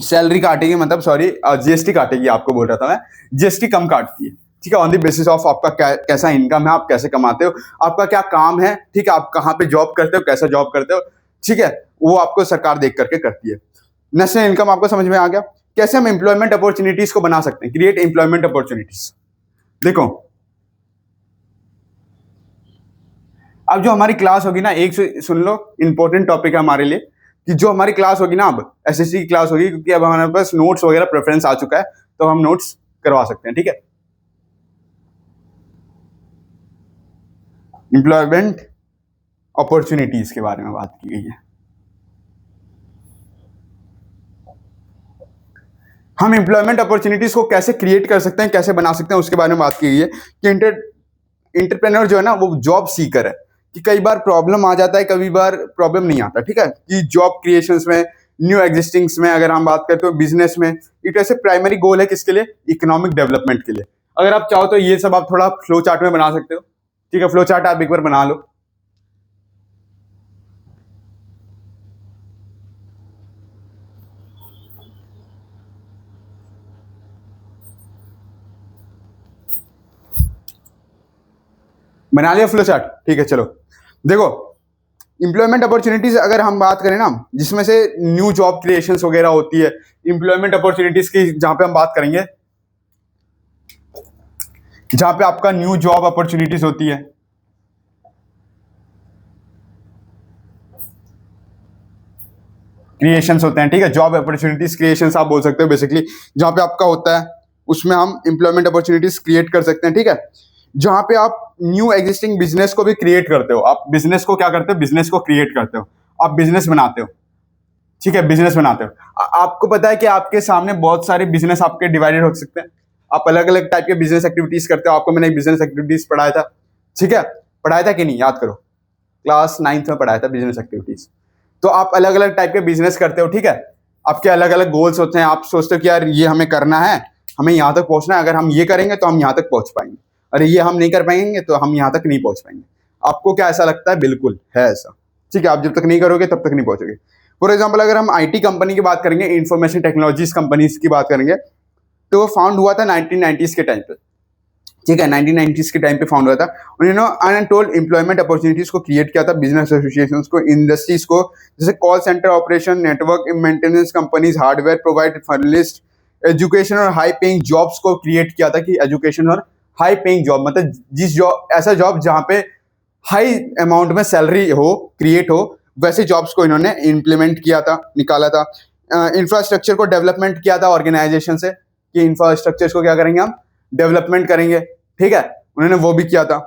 सैलरी काटेगी मतलब सॉरी जीएसटी काटेगी, आपको बोल रहा था मैं, जीएसटी कम काटती है। ठीक है, ऑन द बेसिस ऑफ आपका कैसा इनकम है, आप कैसे कमाते हो, आपका क्या काम है, ठीक है, आप कहाँ पे जॉब करते हो, कैसा जॉब करते हो। ठीक है, वो आपको सरकार देख करके करती है। नेशनल इनकम आपको समझ में आ गया। कैसे हम एम्प्लॉयमेंट अपॉर्चुनिटीज को बना सकते हैं, क्रिएट एम्प्लॉयमेंट अपॉर्चुनिटीज। देखो अब जो हमारी क्लास होगी ना, एक से सुन लो, इंपॉर्टेंट टॉपिक है हमारे लिए, कि जो हमारी क्लास होगी ना, अब एसएससी की क्लास होगी, क्योंकि अब हमारे पास नोट्स वगैरह प्रेफरेंस आ चुका है, तो हम नोट्स करवा सकते हैं। ठीक है, एम्प्लॉयमेंट अपॉर्चुनिटीज के बारे में बात की गई है। हम एम्प्लॉयमेंट अपॉर्चुनिटीज को कैसे क्रिएट कर सकते हैं, कैसे बना सकते हैं, उसके बारे में बात की गई है। कि इंटरप्रेन्योर जो है ना, वो जॉब सीकर है। कि कई बार प्रॉब्लम आ जाता है, कई बार प्रॉब्लम नहीं आता। ठीक है, कि जॉब क्रिएशंस में, न्यू एग्जिस्टिंग्स में, अगर हम बात करते हो बिजनेस में, एक ऐसे प्राइमरी गोल है किसके लिए? इकोनॉमिक डेवलपमेंट के लिए। अगर आप चाहो तो ये सब आप थोड़ा फ्लो चार्ट में बना सकते हो। ठीक है, फ्लो चार्ट आप एक बार बना लो। बना लिया फ्लो चार्ट? ठीक है, चलो देखो, इंप्लॉयमेंट अपॉर्चुनिटीज अगर हम बात करें ना, जिसमें से न्यू जॉब क्रिएशंस वगैरह होती है, इंप्लॉयमेंट अपॉर्चुनिटीज की जहां पे हम बात करेंगे, जहां पे आपका न्यू जॉब अपॉर्चुनिटीज होती है, क्रिएशंस होते हैं, ठीक है, जॉब अपॉर्चुनिटीज क्रिएशंस आप बोल सकते हो बेसिकली, जहाँ पे आपका होता है उसमें हम एम्प्लॉयमेंट अपॉर्चुनिटीज क्रिएट कर सकते हैं, ठीक है। जहाँ पे आप न्यू एग्जिस्टिंग बिजनेस को भी क्रिएट करते हो, आप बिजनेस को क्या करते हो, बिजनेस को क्रिएट करते हो, आप बिजनेस बनाते हो, ठीक है, बिजनेस बनाते हो। आपको पता है कि आपके सामने बहुत सारे बिजनेस आपके डिवाइडेड हो सकते हैं, आप अलग अलग टाइप के बिजनेस एक्टिविटीज करते हो। आपको मैंने एक बिजनेस एक्टिविटीज पढ़ाया था, ठीक है, पढ़ाया था कि नहीं, याद करो, क्लास 9th में पढ़ाया था बिजनेस एक्टिविटीज। तो आप अलग अलग टाइप के बिजनेस करते हो, ठीक है, आपके अलग अलग गोल्स होते हैं, आप सोचते हो कि यार ये हमें करना है, हमें यहाँ तक पहुंचना है, अगर हम ये करेंगे तो हम यहाँ तक पहुंच पाएंगे, अरे ये हम नहीं कर पाएंगे तो हम यहाँ तक नहीं पहुंच पाएंगे। आपको क्या ऐसा लगता है? बिल्कुल है ऐसा, ठीक है, आप जब तक नहीं करोगे तब तक नहीं पहुंचोगे। फॉर एग्जाम्पल अगर हम आईटी कंपनी की बात करेंगे, इंफॉर्मेशन टेक्नोलॉजीज कंपनीज की बात करेंगे, तो वो फाउंड हुआ था 1990s के टाइम पे, ठीक है, 1990s के टाइम पे फाउंड हुआ था। उन्होंने अनटोल्ड एम्प्लॉयमेंट अपॉर्चुनिटीज को क्रिएट किया था, बिजनेस एसोसिएशंस को, इंडस्ट्रीज को, जैसे call centre operation, network maintenance companies, hardware provide furnished, education और हाई पेइंग जॉब्स को क्रिएट किया था, कि एजुकेशन और हाई पेइंग जॉब, मतलब जिस जॉब, ऐसा जॉब जहाँ पे हाई अमाउंट में सैलरी हो, क्रिएट हो, वैसे जॉब्स को इन्होंने इम्प्लीमेंट किया था, निकाला था। इंफ्रास्ट्रक्चर को डेवलपमेंट किया था ऑर्गेनाइजेशन से, कि इंफ्रास्ट्रक्चर को क्या करेंगे हम, डेवलपमेंट करेंगे, ठीक है, उन्होंने वो भी किया था।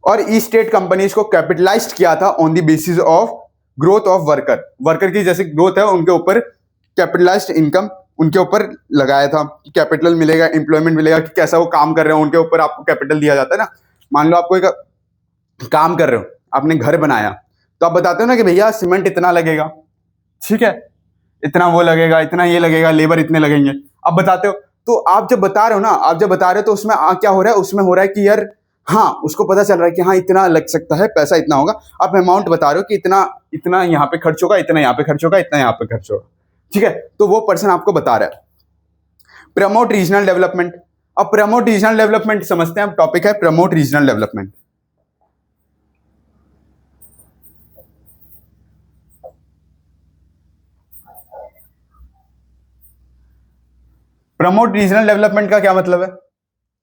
और ई स्टेट कंपनीज को कैपिटलाइज्ड किया था on the basis of growth of worker, worker की जैसे ग्रोथ है उनके ऊपर कैपिटलाइज्ड इनकम उनके ऊपर लगाया था, कि कैपिटल मिलेगा, एम्प्लॉयमेंट मिलेगा, कि कैसा वो काम कर रहे हो उनके ऊपर आपको कैपिटल दिया जाता है ना। मान लो आपको एक काम कर रहे हो, आपने घर बनाया, तो आप बताते हो ना कि भैया सीमेंट इतना लगेगा, ठीक है, इतना वो लगेगा, इतना ये लगेगा, लेबर इतने लगेंगे, आप बताते हो। तो आप जब बता रहे हो ना, आप जब बता रहे हो तो उसमें क्या हो रहा है, उसमें हो रहा है कि यार हाँ, उसको पता चल रहा है कि हाँ इतना लग सकता है, पैसा इतना होगा, आप अमाउंट बता रहे हो कि इतना इतना यहाँ पे खर्च होगा, इतना यहाँ पे खर्च होगा, इतना यहाँ पे खर्च होगा, ठीक है, तो वो पर्सन आपको बता रहा है। प्रमोट रीजनल डेवलपमेंट, अब प्रमोट रीजनल डेवलपमेंट समझते हैं, टॉपिक है promote regional development. Promote regional development का क्या मतलब है,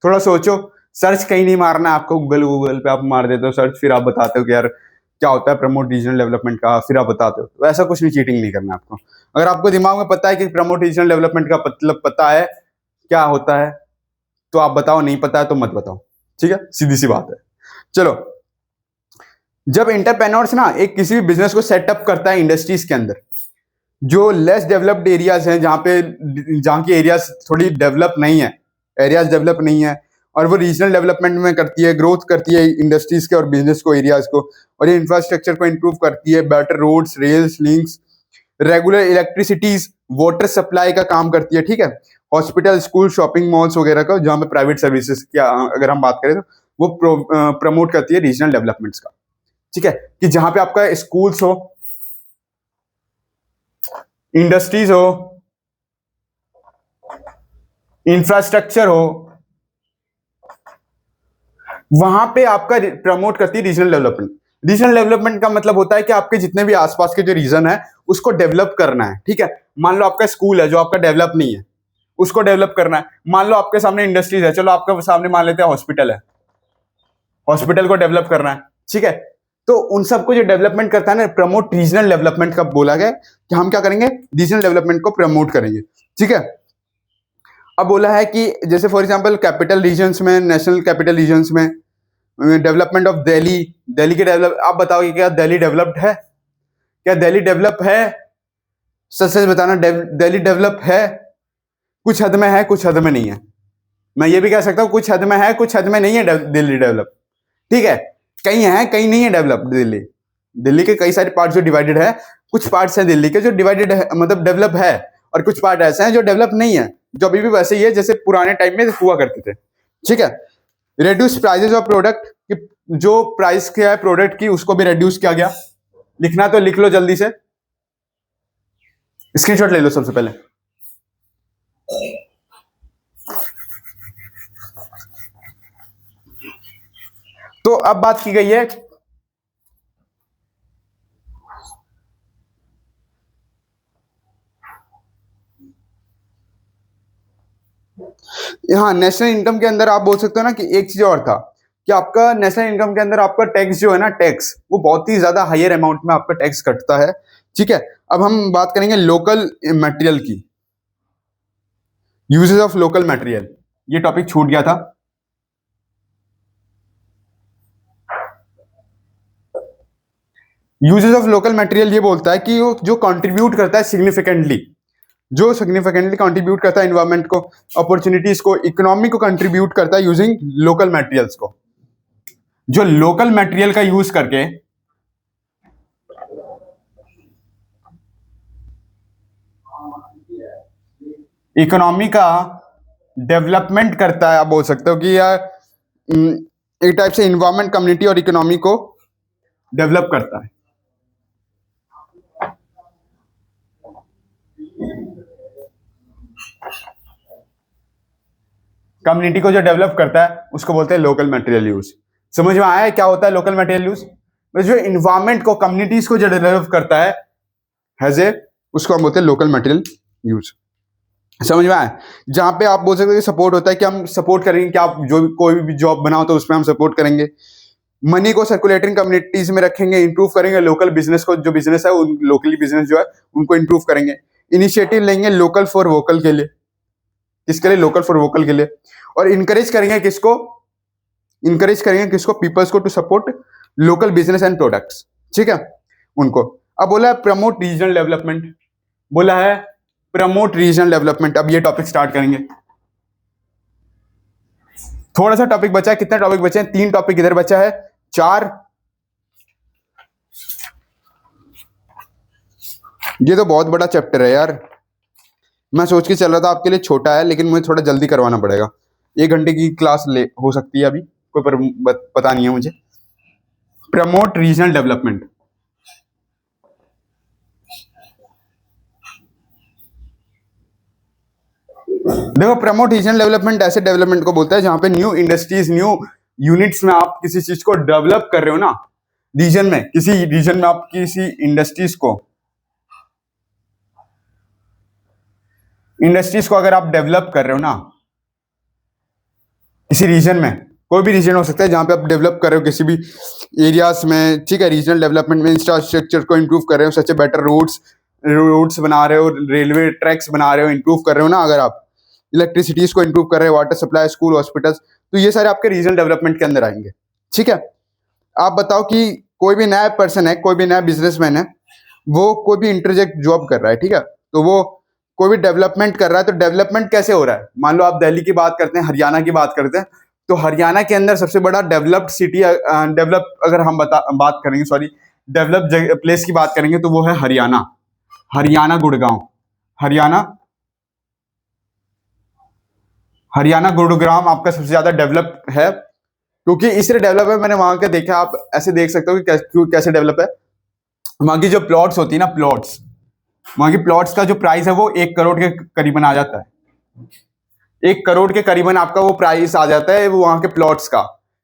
थोड़ा सोचो, सर्च कहीं नहीं मारना है आपको, गूगल गूगल पे आप मार देते हो सर्च, फिर आप बताते हो कि यार क्या होता है प्रमोट रीजनल डेवलपमेंट का, फिर आप बताते हो, तो ऐसा कुछ नहीं, चीटिंग नहीं करना आपको। अगर आपको दिमाग में पता है कि प्रमोट रीजनल डेवलपमेंट का मतलब पता है क्या होता है, तो आप बताओ, नहीं पता है तो मत बताओ, ठीक है, सीधी सी बात है। चलो, जब एंटरप्रेन्योर्स ना एक किसी भी बिजनेस को सेटअप करता है इंडस्ट्रीज के अंदर, जो लेस डेवलप्ड एरियाज हैं, जहाँ की एरियाज थोड़ी डेवलप नहीं है, एरियाज डेवलप नहीं है, और वो रीजनल डेवलपमेंट में करती है, ग्रोथ करती है इंडस्ट्रीज के और बिजनेस को, एरियाज को, और ये इंफ्रास्ट्रक्चर को इंप्रूव करती है, better roads, rails, links, regular electricities, water supply का काम करती है, ठीक है, हॉस्पिटल, स्कूल, शॉपिंग मॉल्स वगैरह का, जहाँ पे प्राइवेट सर्विसेज की अगर हम बात करें तो वो प्रमोट करती है रीजनल डेवलपमेंट्स का, ठीक है, कि जहाँ पे आपका स्कूल्स हो, इंडस्ट्रीज हो, इंफ्रास्ट्रक्चर हो, वहां पे आपका प्रमोट करती है रीजनल डेवलपमेंट। रीजनल डेवलपमेंट का मतलब होता है कि आपके जितने भी आसपास के जो रीजन है उसको डेवलप करना है, ठीक है। मान लो आपका स्कूल है जो आपका डेवलप नहीं है, उसको डेवलप करना है। मान लो आपके सामने इंडस्ट्रीज है, चलो आपके सामने मान लेते हैं हॉस्पिटल है, हॉस्पिटल को डेवलप करना है, ठीक है। तो उन सबको जो डेवलपमेंट करता है ना, प्रमोट रीजनल डेवलपमेंट का बोला गया कि हम क्या करेंगे, रीजनल डेवलपमेंट को प्रमोट करेंगे, ठीक है। अब बोला है कि जैसे फॉर एग्जांपल कैपिटल रीजन्स में, नेशनल कैपिटल रीजन्स में, डेवलपमेंट ऑफ दिल्ली, दिल्ली के डेवलप, आप बताओगे क्या दिल्ली डेवलप्ड है? क्या दिल्ली डेवलप है? सच सच बताना, दिल्ली डेवलप है? कुछ हद में है, कुछ हद में नहीं है। मैं ये भी कह सकता हूँ कुछ हद में है, कुछ हद में नहीं है दिल्ली डेवलप, ठीक है। कहीं है, कहीं नहीं है डेवलप्ड दिल्ली। दिल्ली के कई सारे पार्ट जो डिवाइडेड है, कुछ पार्ट्स हैं दिल्ली के जो डिवाइडेड है, मतलब डेवलप है, और कुछ पार्ट ऐसे हैं जो डेवलप नहीं है, जो अभी भी वैसे ही है जैसे पुराने टाइम में हुआ करते थे, ठीक है। रिड्यूस प्राइजेस ऑफ प्रोडक्ट, कि जो प्राइस क्या है प्रोडक्ट की उसको भी रिड्यूस किया गया। लिखना तो लिख लो जल्दी से, स्क्रीनशॉट ले लो सबसे पहले। तो अब बात की गई है हाँ, नेशनल इनकम के अंदर आप बोल सकते हो ना कि एक चीज और था कि आपका नेशनल इनकम के अंदर आपका टैक्स जो है ना, टैक्स वो बहुत ही ज्यादा हायर अमाउंट में आपका टैक्स कटता है, ठीक है। अब हम बात करेंगे लोकल मटेरियल की, यूजेस ऑफ लोकल मटेरियल। ये टॉपिक छूट गया था। यूजेस ऑफ लोकल मटेरियल ये बोलता है कि वो जो कंट्रीब्यूट करता है सिग्निफिकेंटली, जो सिग्निफिकेंटली कंट्रीब्यूट करता है एनवायरमेंट को, अपॉर्चुनिटीज को, इकोनॉमी को कंट्रीब्यूट करता है यूजिंग लोकल मटेरियल्स को। जो लोकल मटेरियल का यूज करके इकोनॉमी का डेवलपमेंट करता है, आप बोल सकते हो कि यार एक टाइप से इन्वायरमेंट, कम्युनिटी और इकोनॉमी को डेवलप करता है। कम्युनिटी को जो डेवलप करता है उसको बोलते हैं लोकल मटेरियल यूज। समझ में आया है क्या होता है लोकल मटेरियल यूज? जो इन्वायरमेंट को, कम्युनिटीज को जो डेवलप करता है हैज ए, उसको हम बोलते हैं लोकल मटेरियल यूज। समझ में आया? जहां पे आप बोल सकते हो कि सपोर्ट होता है कि हम सपोर्ट करेंगे कि आप जो कोई भी जॉब बनाओ तो उसमें हम सपोर्ट करेंगे। मनी को सर्कुलेटिंग कम्युनिटीज में रखेंगे, इंप्रूव करेंगे लोकल बिजनेस को, जो बिजनेस है उन लोकली बिजनेस जो है उनको इंप्रूव करेंगे। इनिशिएटिव लेंगे लोकल फॉर वोकल के लिए, किसके लिए? लोकल फॉर वोकल के लिए। और इंकरेज करेंगे किसको? इंकरेज करेंगे किसको? पीपल्स को to support local business and products, ठीक है, उनको। अब बोला है प्रमोट रीजनल डेवलपमेंट, बोला है प्रमोट रीजनल डेवलपमेंट। अब ये टॉपिक स्टार्ट करेंगे। थोड़ा सा टॉपिक बचा है। कितने टॉपिक बचे हैं? 3 टॉपिक इधर बचा है, 4। ये तो बहुत बड़ा चैप्टर है यार। मैं सोच के चल रहा था आपके लिए छोटा है, लेकिन मुझे थोड़ा जल्दी करवाना पड़ेगा। 1 घंटे की क्लास ले हो सकती है अभी, कोई पता नहीं है मुझे। प्रमोट रीजनल डेवलपमेंट, देखो प्रमोट रीजनल डेवलपमेंट ऐसे डेवलपमेंट को बोलता है जहां पे न्यू इंडस्ट्रीज, न्यू यूनिट्स में आप किसी चीज को डेवलप कर रहे हो ना, रीजन में, किसी रीजन में आप किसी इंडस्ट्रीज को अगर आप डेवलप कर रहे हो ना किसी रीजन में, कोई भी रीजन हो सकता है जहां पे आप डेवलप कर रहे हो किसी भी एरियाज में, ठीक है, रीजनल डेवलपमेंट में इंफ्रास्ट्रक्चर को इंप्रूव कर रहे हो, सच बेटर रोड्स बना रहे हो, रेलवे ट्रैक्स बना रहे हो, इंप्रूव कर रहे हो ना, अगर आप इलेक्ट्रिसिटीज को इंप्रूव कर रहे हो, वाटर सप्लाई, स्कूल, हॉस्पिटल्स, तो ये सारे आपके रीजनल डेवलपमेंट के अंदर आएंगे, ठीक है। आप बताओ कि कोई भी नया पर्सन है, कोई भी नया बिजनेसमैन है, वो कोई भी इंटरजेक्ट जॉब कर रहा है, ठीक है, तो वो कोई भी डेवलपमेंट कर रहा है, तो डेवलपमेंट कैसे हो रहा है? मान लो आप दिल्ली की बात करते हैं, हरियाणा की बात करते हैं, तो हरियाणा के अंदर सबसे बड़ा डेवलप्ड सिटी, डेवलप अगर हम बात करेंगे, सॉरी, डेवलप्ड प्लेस की बात करेंगे, तो वो है हरियाणा। हरियाणा गुड़गांव, हरियाणा गुरुग्राम आपका सबसे ज्यादा डेवलप है। क्योंकि इसलिए डेवलप है, मैंने वहां के देखा, आप ऐसे देख सकते हो कि कैसे डेवलप है। वहां की जो प्लॉट्स होती है ना, वहां की प्लॉट्स का जो प्राइस है वो 1 करोड़ के करीबन आ जाता है। 1 करोड़ के करीबन आपका वो प्राइस आ जाता है वो वहां के प्लॉट्स का।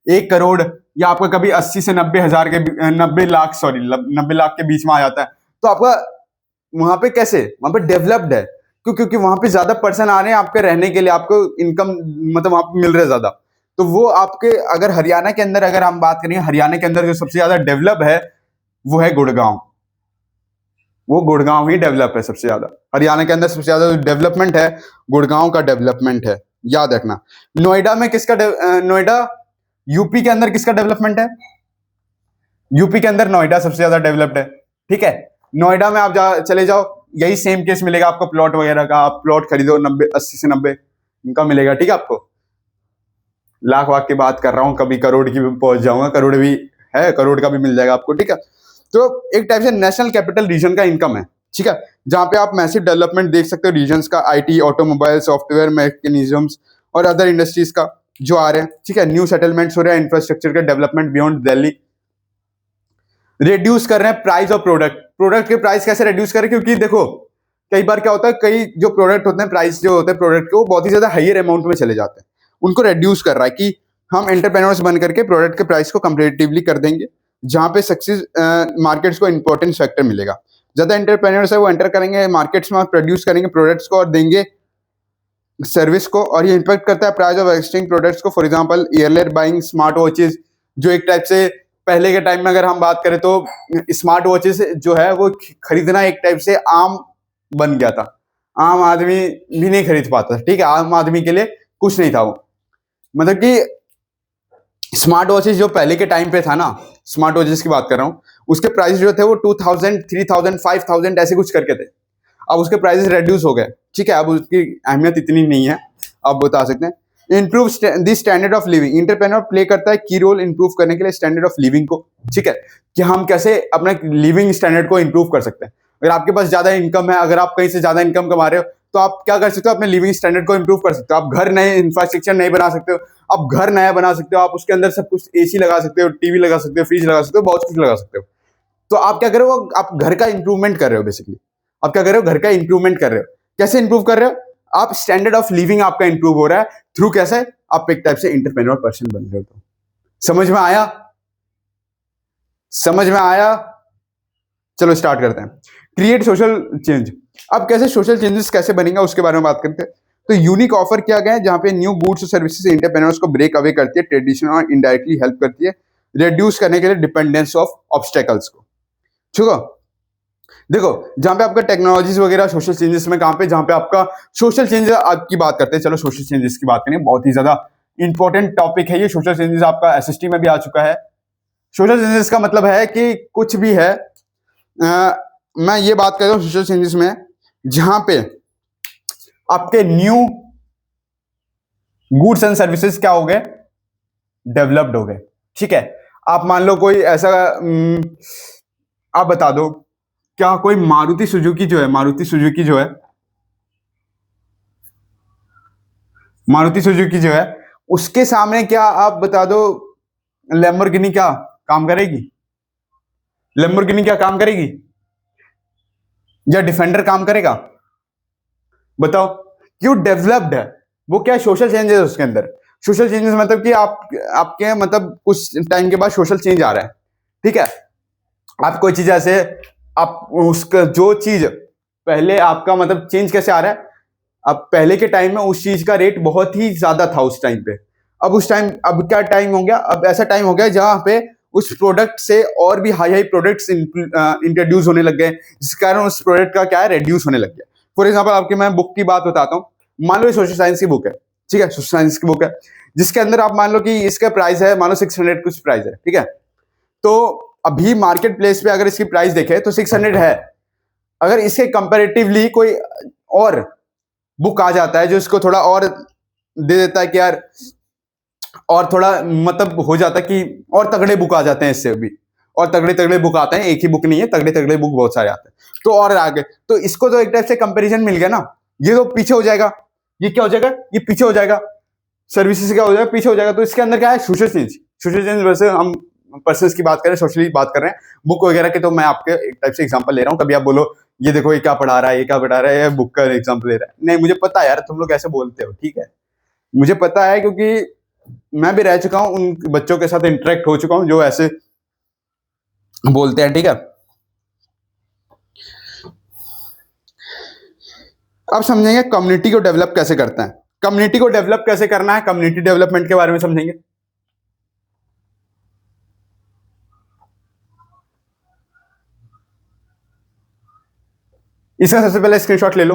1 करोड़ या आपका कभी 80 से 90 हजार के 90 लाख, सॉरी 90 लाख के बीच में आ जाता है। तो आपका वहां पे कैसे, वहां पे डेवलप्ड है, क्योंकि वहां पे ज्यादा पर्सन आ रहे हैं आपके रहने के लिए, आपको इनकम मतलब वहां पे मिल रहा है ज्यादा। तो वो आपके, अगर हरियाणा के अंदर अगर हम बात करें, हरियाणा के अंदर जो सबसे ज्यादा डेवलप है वो है गुड़गांव। वो गुड़गांव ही डेवलप है सबसे ज्यादा। हरियाणा के अंदर सबसे ज्यादा जो डेवलपमेंट है गुड़गांव का डेवलपमेंट है, याद रखना। नोएडा में किसका नोएडा यूपी के अंदर किसका डेवलपमेंट है? यूपी के अंदर नोएडा सबसे ज्यादा डेवलप्ड है, ठीक है। नोएडा में आप चले जाओ, यही सेम केस मिलेगा आपको प्लॉट वगैरह का। आप प्लॉट खरीदो 90 80 से 90 इनका मिलेगा, ठीक है। आपको लाख वाख की बात कर रहा हूं, कभी करोड़ की भी पहुंच जाऊंगा, करोड़ भी है, करोड़ का भी मिल जाएगा आपको, ठीक है। तो एक टाइप से नेशनल कैपिटल रीजन का इनकम है, ठीक है, जहां पे आप मैसिव डेवलपमेंट देख सकते हो रीजन्स का, आईटी, ऑटोमोबाइल, सॉफ्टवेयर, मैकेनिज्म्स और अदर इंडस्ट्रीज का जो आ रहे हैं, ठीक है। न्यू सेटलमेंट्स हो रहे हैं, इंफ्रास्ट्रक्चर का डेवलपमेंट बियॉन्ड दिल्ली। रिड्यूस कर रहे हैं प्राइस ऑफ प्रोडक्ट के प्राइस कैसे रिड्यूस करें? क्योंकि देखो कई बार क्या होता है, कई जो प्रोडक्ट होते हैं, प्राइस जो होते हैं प्रोडक्ट के, वो बहुत ही ज्यादा हाइयर अमाउंट में चले जाते हैं। उनको रिड्यूस कर रहा है कि हम एंटरप्रेन्योर्स बन करके प्रोडक्ट के प्राइस को कंपेरेटिवली कर देंगे, जहां पे सक्सेस मार्केट्स को इंपॉर्टेंस फैक्टर मिलेगा। ज्यादा एंटरप्रेन्योर्स है वो एंटर करेंगे मार्केट्स में और प्रोड्यूस करेंगे प्रोडक्ट्स को और देंगे सर्विस को, और ये इम्पैक्ट करता है प्राइस ऑफ एक्सचेंज प्रोडक्ट्स को। For example yearly buying smart watches, जो एक टाइप से पहले के टाइम में अगर हम बात करें तो स्मार्ट वॉचेस जो है वो खरीदना एक टाइप से आम बन गया था, आम आदमी भी नहीं खरीद पाता, ठीक है, आम आदमी के लिए कुछ नहीं था वो। मतलब कि स्मार्ट वॉचेस जो पहले के टाइम पे था ना, स्मार्ट वॉचेस की बात कर रहा हूँ, उसके प्राइस जो थे वो 2000, 3000, 5000 ऐसे कुछ करके थे। अब उसके प्राइसेस रेड्यूस हो गए, ठीक है, अब उसकी अहमियत इतनी नहीं है, आप बता सकते हैं। Improve the standard of living, entrepreneur play करता है की रोल इंप्रूव करने के लिए स्टैंडर्ड ऑफ लिविंग को, ठीक है, कि हम कैसे अपने लिविंग स्टैंडर्ड को इंप्रूव कर सकते हैं। अगर आपके पास ज्यादा इनकम है, अगर आप कहीं से ज्यादा इनकम कमा रहे हो, तो आप क्या कर सकते हो, अपने लिविंग स्टैंडर्ड को इंप्रूव कर सकते हो। आप घर नए इंफ्रास्ट्रक्चर नहीं बना सकते हो, आप घर नया बना सकते हो, आप उसके अंदर सब कुछ एसी लगा सकते हो, टीवी लगा सकते हो, फ्रिज लगा सकते हो, बहुत कुछ लगा सकते हो। तो आप क्या कर रहे हो, आप घर का इंप्रूवमेंट कर रहे हो बेसिकली। आप क्या कर रहे हो, घर का इंप्रूवमेंट कर रहे हो। कैसे इंप्रूव कर रहे हो, आप स्टैंडर्ड ऑफ लिविंग आपका इंप्रूव हो रहा है थ्रू कैसे, आप एक टाइप से एंटरप्रेन्योर पर्सन बन रहे हो। तो समझ में आया, समझ में आया। चलो स्टार्ट करते हैं। क्रिएट सोशल चेंज, अब कैसे सोशल चेंजेस कैसे बनेगा उसके बारे में बात करते हैं। तो यूनिक ऑफर किया गया है जहां पे न्यू गुड्स और सर्विसेज एंटरप्रेन्योर्स को ब्रेक अवे करती है, ट्रेडिशन और इनडायरेक्टली हेल्प करती है रिड्यूस करने के लिए डिपेंडेंस ऑफ ऑब्स्टेकल्स को। ठीक है, देखो जहां पे आपका टेक्नोलॉजीज वगैरह सोशल चेंजेस में, कहां पे, जहां पे आपका सोशल चेंज आपकी बात करते हैं। चलो सोशल चेंजेस की बात करें, बहुत ही ज्यादा इंपॉर्टेंट टॉपिक है ये। सोशल चेंजेस आपका एसएसटी में भी आ चुका है। सोशल चेंजेस का मतलब है कि कुछ भी है, मैं ये बात कर रहा हूं सोशल चेंजेस में जहां पे आपके न्यू गुड्स एंड सर्विसेज क्या हो गए, डेवलप्ड हो गए। ठीक है, आप मान लो कोई ऐसा आप बता दो, क्या कोई मारुति सुजुकी जो है, मारुति सुजुकी जो है उसके सामने क्या आप बता दो लैम्बोर्गिनी क्या काम करेगी, लैम्बोर्गिनी क्या काम करेगी, या डिफेंडर काम करेगा, बताओ। क्यों, डेवलप्ड है वो। क्या सोशल चेंजेस उसके अंदर, सोशल चेंजेस मतलब कि आपके मतलब कुछ टाइम के बाद सोशल चेंज आ रहा है। ठीक है, आप कोई चीज ऐसे, आप उसका जो चीज पहले आपका मतलब चेंज कैसे आ रहा है, अब पहले के टाइम में उस चीज का रेट बहुत ही ज्यादा था उस टाइम पे। अब उस टाइम, अब क्या टाइम हो गया, अब ऐसा टाइम हो गया जहां पे उस प्रोडक्ट से और भी हाई हाई प्रोडक्ट्स इंट्रोड्यूस होने लग गए, जिस कारण उस प्रोडक्ट का क्या है, रेड्यूस होने लग गया। फॉर एग्जाम्पल आपकी मैं बुक की बात बताता हूँ। मान लो सोशल साइंस की बुक है, ठीक है, सोशल साइंस की बुक है जिसके अंदर आप मान लो कि इसका प्राइस है, मान लो 600 कुछ प्राइस है, ठीक है। तो अभी मार्केट प्लेस पे अगर इसकी प्राइस देखे तो 600 है। अगर इसके कंपैरेटिवली कोई और बुक आ जाता है जो इसको थोड़ा और दे देता है कि यार, और थोड़ा मतलब हो जाता है कि और तगड़े बुक आ जाते हैं इससे भी, और तगड़े तगड़े बुक आते हैं, एक ही बुक नहीं है, तगड़े तगड़े बुक बहुत सारे आते हैं, तो और आगे, तो इसको तो एक टाइप से कंपैरिजन मिल गया ना, ये तो पीछे हो जाएगा, ये क्या हो जाएगा, ये पीछे हो जाएगा, सर्विसेज क्या हो जाएगा, पीछे हो जाएगा। तो इसके अंदर क्या है, सोशल चेंज। सोशल चेंज वैसे हम पर्सनस की बात करें, सोशली बात कर रहे हैं, बुक वगैरह के तो मैं आपके एक टाइप से एग्जांपल ले रहा हूँ। कभी आप बोलो ये देखो ये क्या पढ़ा रहा है, ये क्या पढ़ा रहा है, ये बुक का एग्जांपल ले रहा है, नहीं मुझे पता है यार तुम लोग ऐसे बोलते हो, ठीक है, मुझे पता है क्योंकि मैं भी रह चुका हूँ, उन बच्चों के साथ इंटरेक्ट हो चुका हूँ जो ऐसे बोलते हैं, ठीक है। अब समझेंगे कम्युनिटी को डेवलप कैसे करते हैं, कम्युनिटी को डेवलप कैसे करना है, कम्युनिटी डेवलपमेंट के बारे में समझेंगे। इसका सबसे पहले स्क्रीनशॉट ले लो।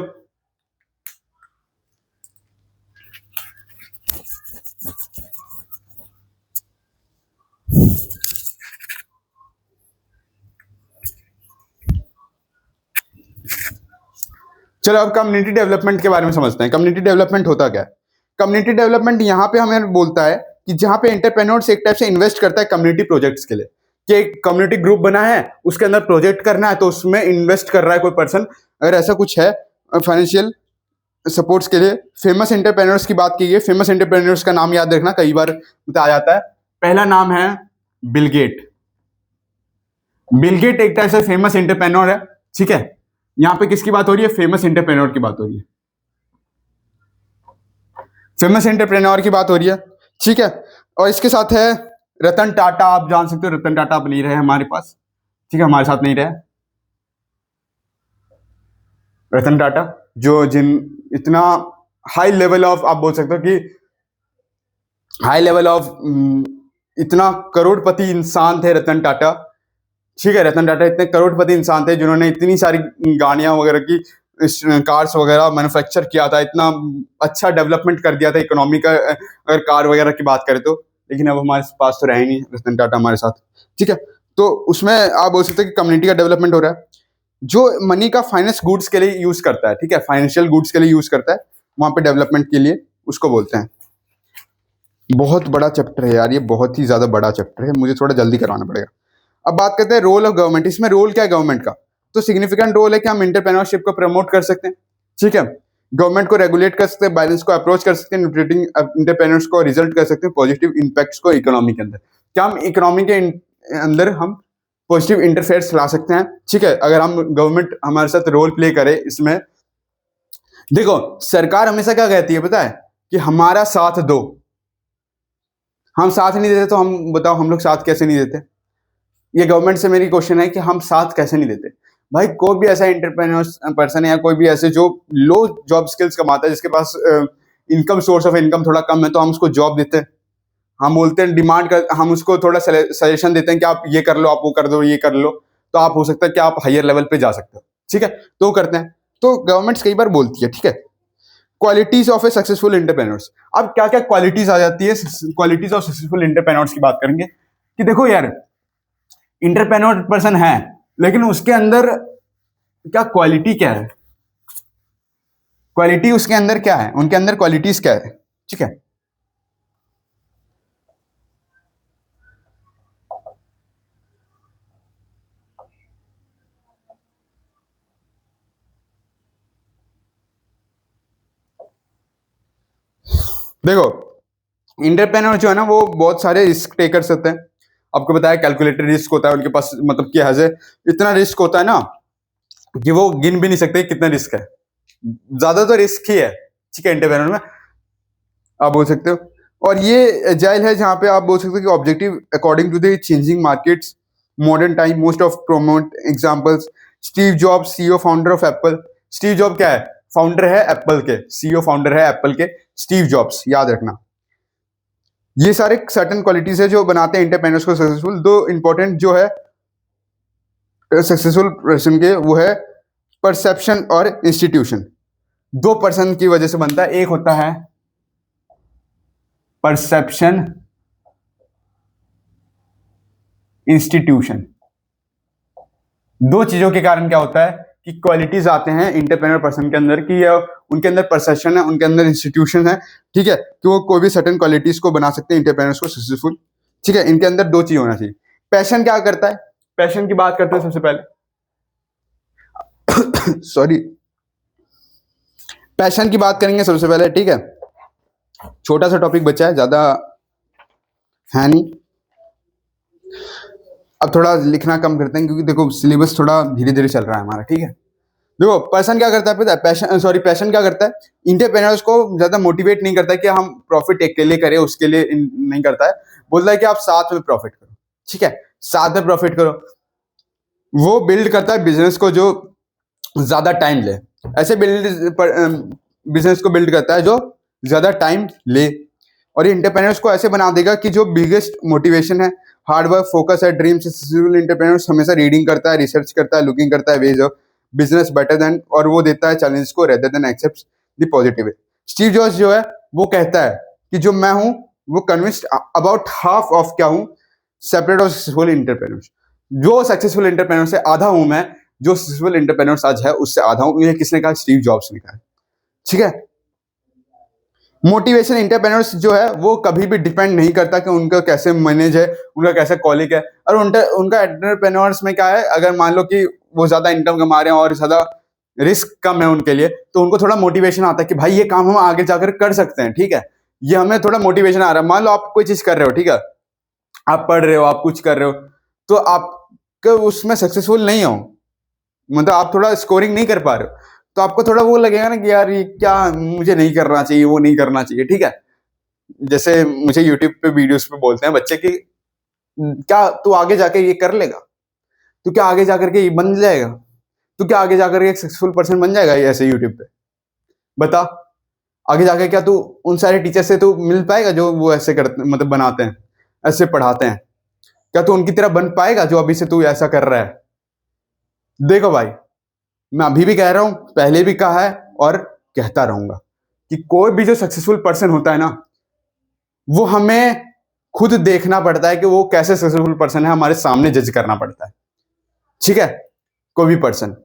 चलो अब कम्युनिटी डेवलपमेंट के बारे में समझते हैं। कम्युनिटी डेवलपमेंट होता क्या है, कम्युनिटी डेवलपमेंट यहाँ पे हमें बोलता है कि जहां पे एंटरप्रेन्योर्स एक टाइप से इन्वेस्ट करता है कम्युनिटी प्रोजेक्ट्स के लिए, कि एक कम्युनिटी ग्रुप बना है, उसके अंदर प्रोजेक्ट करना है, तो उसमें इन्वेस्ट कर रहा है कोई पर्सन, अगर ऐसा कुछ है फाइनेंशियल सपोर्ट्स के लिए। फेमस एंटरप्रेन्योर्स की बात की गई, फेमस एंटरप्रेन्योर्स का नाम याद रखना, कई बार आ जाता है। पहला नाम है बिल गेट। बिल गेट एक टाइप से फेमस एंटरप्रेन्योर है, ठीक है। यहां पे किसकी बात हो रही है, फेमस एंटरप्रेन्योर की बात हो रही है, फेमस एंटरप्रेन्योर की बात हो रही है, ठीक है। और इसके साथ है रतन टाटा, आप जान सकते हो रतन टाटा अब नहीं रहे हमारे पास, ठीक है, हमारे साथ नहीं रहे रतन टाटा, जो जिन इतना हाई लेवल ऑफ, आप बोल सकते हो कि हाई लेवल ऑफ इतना करोड़पति इंसान थे रतन टाटा, ठीक है। रतन टाटा इतने करोड़पति इंसान थे जिन्होंने इतनी सारी गाड़ियां वगैरह की, कार्स वगैरह मैन्युफैक्चर किया था, इतना अच्छा डेवलपमेंट कर दिया था इकोनॉमी का, अगर कार वगैरह की बात करें तो। लेकिन अब हमारे पास तो रहे नहीं रतन टाटा हमारे साथ, ठीक है। तो उसमें आप बोल सकते हैं कि कम्युनिटी का डेवलपमेंट हो रहा है। जो मनी का फाइनेंस गुड्स के लिए यूज करता है, ठीक है, फाइनेंशियल गुड्स के लिए यूज करता है, वहां पे डेवलपमेंट के लिए उसको बोलते हैं। बहुत बड़ा चैप्टर है यार ये, बहुत ही ज्यादा बड़ा चैप्टर है, मुझे थोड़ा जल्दी करवाना पड़ेगा। अब बात करते हैं रोल ऑफ गवर्नमेंट। इसमें रोल क्या है गवर्नमेंट का? तो सिग्निफिकेंट रोल है कि हम एंटरप्रेन्योरशिप को प्रमोट कर सकते हैं, ठीक है। गवर्नमेंट को रेगुलेट कर सकते हैं, बैलेंस को अप्रोच कर सकते हैं, न्यूट्रेटिंग एंटरप्रेन्योर्स को रिजल्ट कर सकते हैं पॉजिटिव इंपैक्ट्स को इकोनॉमी के अंदर। क्या हम इकोनॉमी के अंदर हम पॉजिटिव इंटरफेयर्स ला सकते हैं, ठीक है, अगर हम गवर्नमेंट हमारे साथ रोल प्ले करे इसमें। देखो सरकार हमेशा क्या कहती है पता है, कि हमारा साथ दो। हम साथ नहीं देते तो हम बताओ हम लोग साथ कैसे नहीं देते? ये गवर्नमेंट से मेरी क्वेश्चन है कि हम साथ कैसे नहीं देते? भाई कोई भी ऐसा एंटरप्रेन्योर पर्सन है या कोई भी ऐसे जो लो जॉब स्किल्स कमाता है, जिसके पास इनकम सोर्स ऑफ इनकम थोड़ा कम है, तो हम उसको जॉब देते हैं। हम बोलते हैं डिमांड कर, हम उसको थोड़ा सजेशन देते हैं कि आप ये कर लो, आप वो कर दो, ये कर लो, तो आप हो सकता है कि आप हायर लेवल पे जा सकते हो, ठीक है। तो वो करते हैं। तो गवर्नमेंट कई बार बोलती है, ठीक है, qualities of A successful entrepreneurs. अब क्या क्या क्वालिटीज आ जाती है क्वालिटीज ऑफ सक्सेसफुल एंटरप्रेन्योर्स की बात करेंगे, कि देखो यार इंटरप्रेन्योर पर्सन है, लेकिन उसके अंदर क्या क्वालिटी क्या है, क्वालिटी उसके अंदर क्या है, उनके अंदर क्वालिटीज क्या है, ठीक है। देखो इंटरप्रेन्योर जो है ना, वो बहुत सारे रिस्क टेकर्स होते हैं। आपको बताया कैलकुलेटेड रिस्क होता है उनके पास, मतलब क्या है, इतना रिस्क होता है ना कि वो गिन भी नहीं सकते कितना रिस्क है। ज्यादा तो रिस्क ही है, ठीक है, एंटरप्रेन्योर में आप बोल सकते हो। और ये एजाइल है, जहां पे आप बोल सकते हो कि objective according to the changing markets, modern time, most of promote examples, Steve Job CEO founder of Apple. Steve Job क्या है? फाउंडर है एप्पल के, सीईओ फाउंडर है एप्पल के, स्टीव जॉब्स, याद रखना। ये सारे सर्टेन क्वालिटीज है जो बनाते हैं एंटरप्रेन्योर्स को सक्सेसफुल। दो इंपॉर्टेंट जो है सक्सेसफुल पर्सन के, वो है परसेप्शन और इंस्टीट्यूशन। दो पर्सन की वजह से बनता है, एक होता है परसेप्शन, इंस्टीट्यूशन। दो चीजों के कारण क्या होता है कि क्वालिटीज आते हैं इंटरप्रेन्योर पर्सन के अंदर, कि उनके अंदर परसेप्शन है, उनके अंदर इंस्टीट्यूशन है, ठीक है, कि वो कोई भी सर्टेन क्वालिटीज को बना सकते हैं इंटरप्रेन्योर्स को सक्सेसफुल, ठीक है। इनके अंदर दो चीज होना चाहिए। पैशन क्या करता है? पैशन की बात करते हैं सबसे पहले सॉरी, पैशन की बात करेंगे सबसे पहले, ठीक है। छोटा सा टॉपिक बचा है, ज्यादा है नहीं। अब थोड़ा लिखना कम करते हैं क्योंकि देखो सिलेबस थोड़ा धीरे धीरे चल रहा है हमारा, ठीक है। देखो पर्सन क्या करता है पता है, पैशन क्या करता है, इंटरप्रेन्योर्स को ज्यादा मोटिवेट नहीं करता है कि हम प्रॉफिट अकेले करें, उसके लिए नहीं करता है। बोलता है कि आप साथ में प्रॉफिट करो, ठीक है, साथ में प्रॉफिट करो। वो बिल्ड करता है बिजनेस को जो ज्यादा टाइम ले, ऐसे बिजनेस को बिल्ड करता है जो ज्यादा टाइम ले। और ये इंटरप्रेन्योर्स को ऐसे बना देगा कि जो बिगेस्ट मोटिवेशन है, हार्ड वर्क, फोकस है, ड्रीम। सक्सेसफुल एंटरप्रेन्योर्स हमेशा रीडिंग करता है, रिसर्च करता है, लुकिंग करता है ways of business better than, और वो देता है चैलेंज को rather than accept the positive way. Steve Jobs जो है वो कहता है कि जो मैं हूं वो कन्विंस्ड अबाउट हाफ ऑफ क्या हूं, सेपरेट ऑफ सक्सेसफुल एंटरप्रेन्योर्स। जो सक्सेसफुल एंटरप्रेन्योर से आधा हूं मैं, जो सक्सेसफुल एंटरप्रेन्योर्स आज है उससे आधा हूं। ये किसने कहा? स्टीव जॉब्स ने कहा, ठीक है। मोटिवेशन एंटरप्रेन्योर्स जो है वो कभी भी डिपेंड नहीं करता कि उनका कैसे मैनेज है, उनका कैसे कॉलिक है। और उनका एंटरप्रेन्योर्स में क्या है, अगर मान लो कि वो ज्यादा इनकम कमा रहे हैं और ज्यादा रिस्क कम है उनके लिए, तो उनको थोड़ा मोटिवेशन आता है कि भाई ये काम हम आगे जाकर कर सकते हैं, ठीक है। ये हमें थोड़ा मोटिवेशन आ रहा है। मान लो आप कोई चीज कर रहे हो, ठीक है, आप पढ़ रहे हो, आप कुछ कर रहे हो, तो आप उसमें सक्सेसफुल नहीं हो, मतलब आप थोड़ा स्कोरिंग नहीं कर पा रहे हो, तो आपको थोड़ा वो लगेगा ना कि यार ये क्या, मुझे नहीं करना चाहिए, वो नहीं करना चाहिए, ठीक है। जैसे मुझे यूट्यूब पे वीडियोस पे बोलते हैं बच्चे कि क्या तू आगे जाके ये कर लेगा, तू क्या आगे जाकर के ये बन जाएगा, तू क्या आगे जाकर के एक सक्सेसफुल पर्सन बन जाएगा ये ऐसे यूट्यूब पे, बता। आगे जाके क्या तू उन सारे टीचर से तू मिल पाएगा जो वो ऐसे करते मतलब बनाते हैं? ऐसे पढ़ाते हैं, क्या तू उनकी तरह बन पाएगा जो अभी से तू ऐसा कर रहा है? देखो भाई, मैं अभी भी कह रहा हूं, पहले भी कहा है और कहता रहूंगा कि कोई भी जो सक्सेसफुल पर्सन होता है ना, वो हमें खुद देखना पड़ता है कि वो कैसे सक्सेसफुल पर्सन है, हमारे सामने जज करना पड़ता है। ठीक है, कोई भी पर्सन,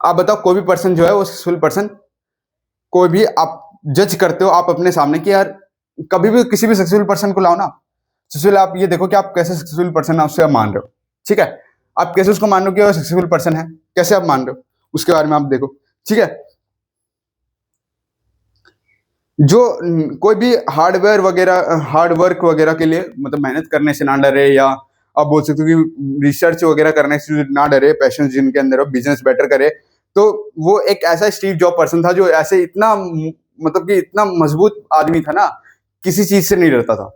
आप बताओ, कोई भी पर्सन जो है वो सक्सेसफुल पर्सन, कोई भी आप जज करते हो आप अपने सामने कि यार, कभी भी किसी भी सक्सेसफुल पर्सन को लाओ ना, सक्सेसफुल, आप ये देखो कि आप कैसे सक्सेसफुल पर्सन है, उससे आप मान रहे हो। ठीक है, आप कैसे उसको मान रहे हो कि वो सक्सेसफुल पर्सन है, कैसे आप मान रहे हो, उसके बारे में आप देखो। ठीक है, जो कोई भी हार्डवेयर वगैरह, हार्ड वर्क वगैरह के लिए, मतलब मेहनत करने से ना डरे, या आप बोल सकते हो कि रिसर्च वगैरह करने से ना डरे, पैशन जिनके अंदर हो, बिजनेस बेटर करे, तो वो एक ऐसा स्टीव जॉब पर्सन था जो ऐसे इतना, मतलब कि इतना मजबूत आदमी था ना, किसी चीज से नहीं डरता था,